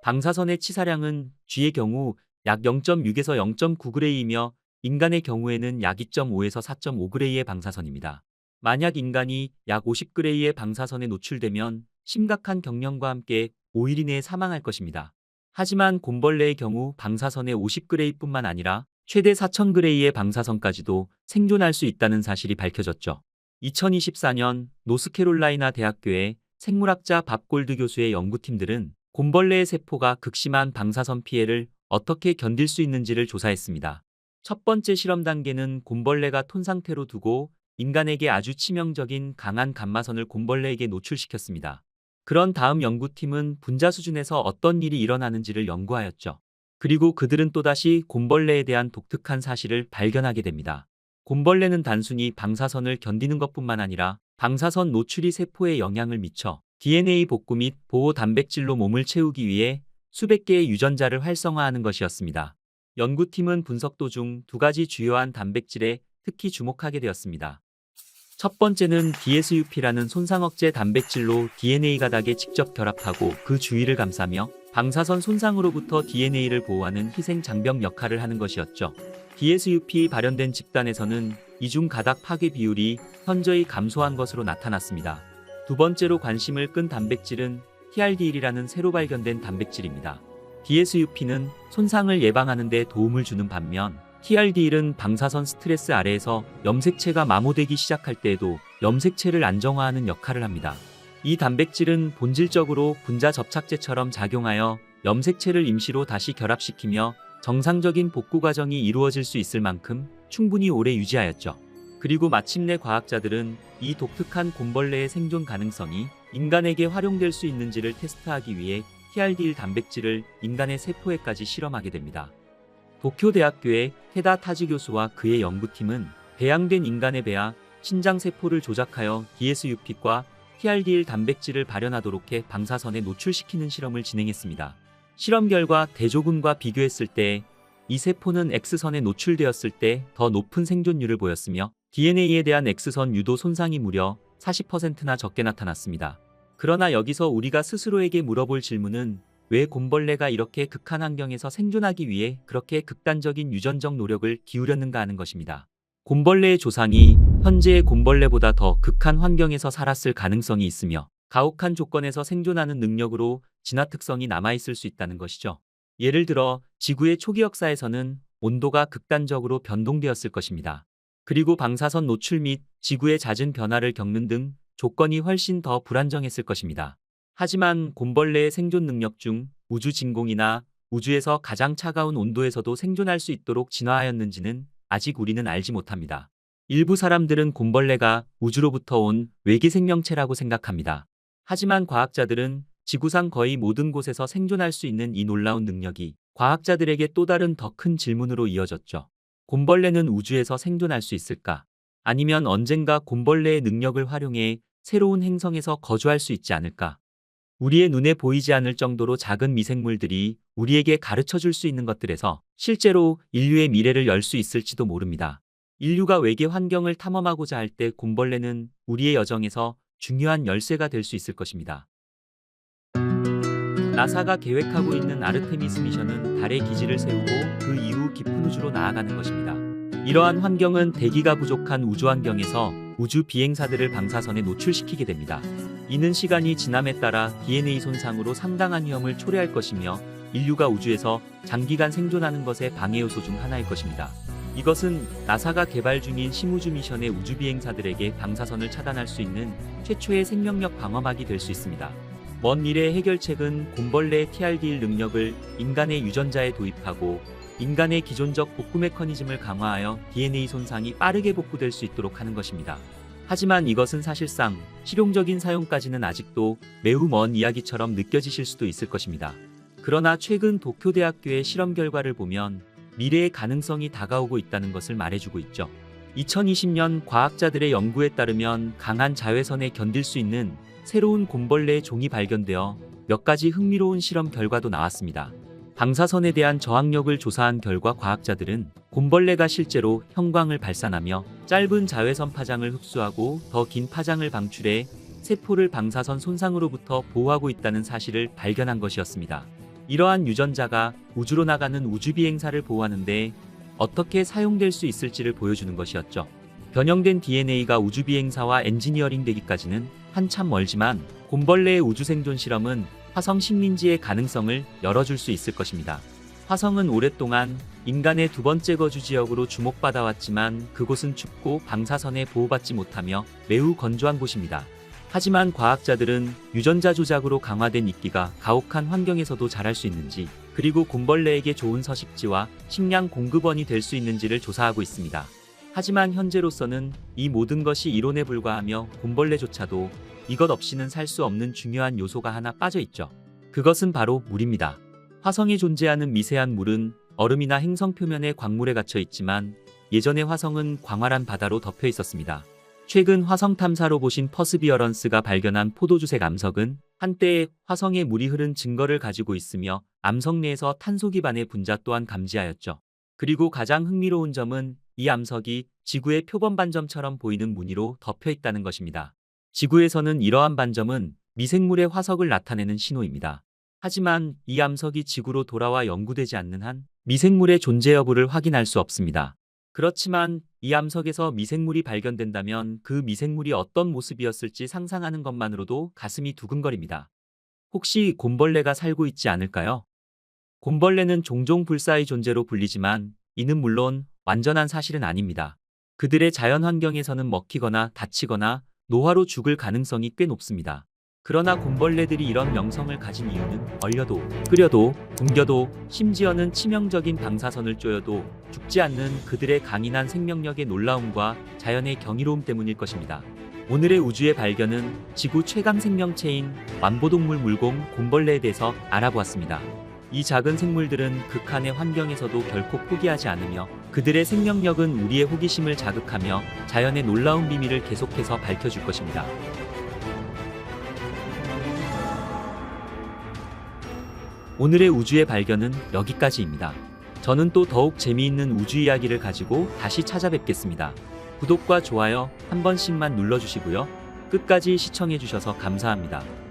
방사선의 치사량은 쥐의 경우 약 0.6에서 0.9g이며 인간의 경우에는 약 2.5에서 4.5g의 방사선입니다. 만약 인간이 약 50g의 방사선에 노출되면 심각한 경련과 함께 5일 이내에 사망할 것입니다. 하지만 곰벌레의 경우 방사선의 50g뿐만 아니라 최대 4000g의 방사선까지도 생존할 수 있다는 사실이 밝혀졌죠. 2024년 노스캐롤라이나 대학교의 생물학자 밥 골드 교수의 연구팀들은 곰벌레의 세포가 극심한 방사선 피해를 어떻게 견딜 수 있는지를 조사했습니다. 첫 번째 실험 단계는 곰벌레가 톤 상태로 두고 인간에게 아주 치명적인 강한 감마선을 곰벌레에게 노출시켰습니다. 그런 다음 연구팀은 분자 수준에서 어떤 일이 일어나는지를 연구하였죠. 그리고 그들은 또다시 곰벌레에 대한 독특한 사실을 발견하게 됩니다. 곰벌레는 단순히 방사선을 견디는 것뿐만 아니라 방사선 노출이 세포에 영향을 미쳐 DNA 복구 및 보호 단백질로 몸을 채우기 위해 수백 개의 유전자를 활성화하는 것이었습니다. 연구팀은 분석 도중 두 가지 주요한 단백질에 특히 주목하게 되었습니다. 첫 번째는 DSUP라는 손상 억제 단백질로 DNA 가닥에 직접 결합하고 그 주위를 감싸며 방사선 손상으로부터 DNA를 보호하는 희생 장벽 역할을 하는 것이었죠. DSUP 발현된 집단에서는 이중 가닥 파괴 비율이 현저히 감소한 것으로 나타났습니다. 두 번째로 관심을 끈 단백질은 TRDL이라는 새로 발견된 단백질입니다. DSUP는 손상을 예방하는 데 도움을 주는 반면 TRDL은 방사선 스트레스 아래에서 염색체가 마모되기 시작할 때에도 염색체를 안정화하는 역할을 합니다. 이 단백질은 본질적으로 분자 접착제처럼 작용하여 염색체를 임시로 다시 결합시키며 정상적인 복구 과정이 이루어질 수 있을 만큼 충분히 오래 유지하였죠. 그리고 마침내 과학자들은 이 독특한 곰벌레의 생존 가능성이 인간에게 활용될 수 있는지를 테스트하기 위해 TRDL 단백질을 인간의 세포에까지 실험하게 됩니다. 도쿄대학교의 테다 타지 교수와 그의 연구팀은 배양된 인간의 배아, 신장세포를 조작하여 DSUP과 TRDL 단백질을 발현하도록 해 방사선에 노출시키는 실험을 진행했습니다. 실험 결과 대조군과 비교했을 때 이 세포는 X선에 노출되었을 때 더 높은 생존율을 보였으며 DNA에 대한 X선 유도 손상이 무려 40%나 적게 나타났습니다. 그러나 여기서 우리가 스스로에게 물어볼 질문은 왜 곰벌레가 이렇게 극한 환경에서 생존하기 위해 그렇게 극단적인 유전적 노력을 기울였는가 하는 것입니다. 곰벌레의 조상이 현재의 곰벌레보다 더 극한 환경에서 살았을 가능성이 있으며 가혹한 조건에서 생존하는 능력으로 진화 특성이 남아있을 수 있다는 것이죠. 예를 들어 지구의 초기 역사에서는 온도가 극단적으로 변동되었을 것입니다. 그리고 방사선 노출 및 지구의 잦은 변화를 겪는 등 조건이 훨씬 더 불안정했을 것입니다. 하지만 곰벌레의 생존 능력 중 우주 진공이나 우주에서 가장 차가운 온도에서도 생존할 수 있도록 진화하였는지는 아직 우리는 알지 못합니다. 일부 사람들은 곰벌레가 우주로부터 온 외계 생명체라고 생각합니다. 하지만 과학자들은 지구상 거의 모든 곳에서 생존할 수 있는 이 놀라운 능력이 과학자들에게 또 다른 더 큰 질문으로 이어졌죠. 곰벌레는 우주에서 생존할 수 있을까? 아니면 언젠가 곰벌레의 능력을 활용해 새로운 행성에서 거주할 수 있지 않을까? 우리의 눈에 보이지 않을 정도로 작은 미생물들이 우리에게 가르쳐 줄 수 있는 것들에서 실제로 인류의 미래를 열 수 있을지도 모릅니다. 인류가 외계 환경을 탐험하고자 할 때 곰벌레는 우리의 여정에서 중요한 열쇠가 될 수 있을 것입니다. 나사가 계획하고 있는 아르테미스 미션은 달에 기지를 세우고 그 이후 깊은 우주로 나아가는 것입니다. 이러한 환경은 대기가 부족한 우주 환경에서 우주 비행사들을 방사선에 노출시키게 됩니다. 이는 시간이 지남에 따라 DNA 손상으로 상당한 위험을 초래할 것이며 인류가 우주에서 장기간 생존하는 것의 방해 요소 중 하나일 것입니다. 이것은 나사가 개발 중인 심우주 미션의 우주 비행사들에게 방사선을 차단할 수 있는 최초의 생명력 방어막이 될 수 있습니다. 먼 미래의 해결책은 곰벌레의 TRDL 능력을 인간의 유전자에 도입하고 인간의 기존적 복구 메커니즘을 강화하여 DNA 손상이 빠르게 복구될 수 있도록 하는 것입니다. 하지만 이것은 사실상 실용적인 사용까지는 아직도 매우 먼 이야기처럼 느껴지실 수도 있을 것입니다. 그러나 최근 도쿄대학교의 실험 결과를 보면 미래의 가능성이 다가오고 있다는 것을 말해주고 있죠. 2020년 과학자들의 연구에 따르면 강한 자외선에 견딜 수 있는 새로운 곰벌레의 종이 발견되어 몇 가지 흥미로운 실험 결과도 나왔습니다. 방사선에 대한 저항력을 조사한 결과 과학자들은 곰벌레가 실제로 형광을 발산하며 짧은 자외선 파장을 흡수하고 더 긴 파장을 방출해 세포를 방사선 손상으로부터 보호하고 있다는 사실을 발견한 것이었습니다. 이러한 유전자가 우주로 나가는 우주비행사를 보호하는 데 어떻게 사용될 수 있을지를 보여주는 것이었죠. 변형된 DNA가 우주비행사와 엔지니어링 되기까지는 한참 멀지만 곰벌레의 우주생존 실험은 화성 식민지의 가능성을 열어줄 수 있을 것입니다. 화성은 오랫동안 인간의 두 번째 거주 지역으로 주목받아왔지만 그곳은 춥고 방사선에 보호받지 못하며 매우 건조한 곳입니다. 하지만 과학자들은 유전자 조작으로 강화된 이끼가 가혹한 환경에서도 자랄 수 있는지, 그리고 곰벌레에게 좋은 서식지와 식량 공급원이 될 수 있는지를 조사하고 있습니다. 하지만 현재로서는 이 모든 것이 이론에 불과하며 곰벌레조차도 이것 없이는 살 수 없는 중요한 요소가 하나 빠져 있죠. 그것은 바로 물입니다. 화성에 존재하는 미세한 물은 얼음이나 행성 표면의 광물에 갇혀 있지만 예전에 화성은 광활한 바다로 덮여 있었습니다. 최근 화성 탐사 로봇인 퍼스비어런스가 발견한 포도주색 암석은 한때의 화성에 물이 흐른 증거를 가지고 있으며 암석 내에서 탄소 기반의 분자 또한 감지하였죠. 그리고 가장 흥미로운 점은 이 암석이 지구의 표범 반점처럼 보이는 무늬로 덮여 있다는 것입니다. 지구에서는 이러한 반점은 미생물의 화석을 나타내는 신호입니다. 하지만 이 암석이 지구로 돌아와 연구되지 않는 한 미생물의 존재 여부를 확인할 수 없습니다. 그렇지만 이 암석에서 미생물이 발견된다면 그 미생물이 어떤 모습이었을지 상상하는 것만으로도 가슴이 두근거립니다. 혹시 곰벌레가 살고 있지 않을까요? 곰벌레는 종종 불사의 존재로 불리지만 이는 물론 완전한 사실은 아닙니다. 그들의 자연 환경에서는 먹히거나 다치거나 노화로 죽을 가능성이 꽤 높습니다. 그러나 곰벌레들이 이런 명성을 가진 이유는 얼려도, 끓여도, 굶겨도, 심지어는 치명적인 방사선을 쬐어도 죽지 않는 그들의 강인한 생명력의 놀라움과 자연의 경이로움 때문일 것입니다. 오늘의 우주의 발견은 지구 최강 생명체인 완보동물 물곰 곰벌레에 대해서 알아보았습니다. 이 작은 생물들은 극한의 환경에서도 결코 포기하지 않으며 그들의 생명력은 우리의 호기심을 자극하며 자연의 놀라운 비밀을 계속해서 밝혀줄 것입니다. 오늘의 우주의 발견은 여기까지입니다. 저는 또 더욱 재미있는 우주 이야기를 가지고 다시 찾아뵙겠습니다. 구독과 좋아요 한 번씩만 눌러주시고요. 끝까지 시청해주셔서 감사합니다.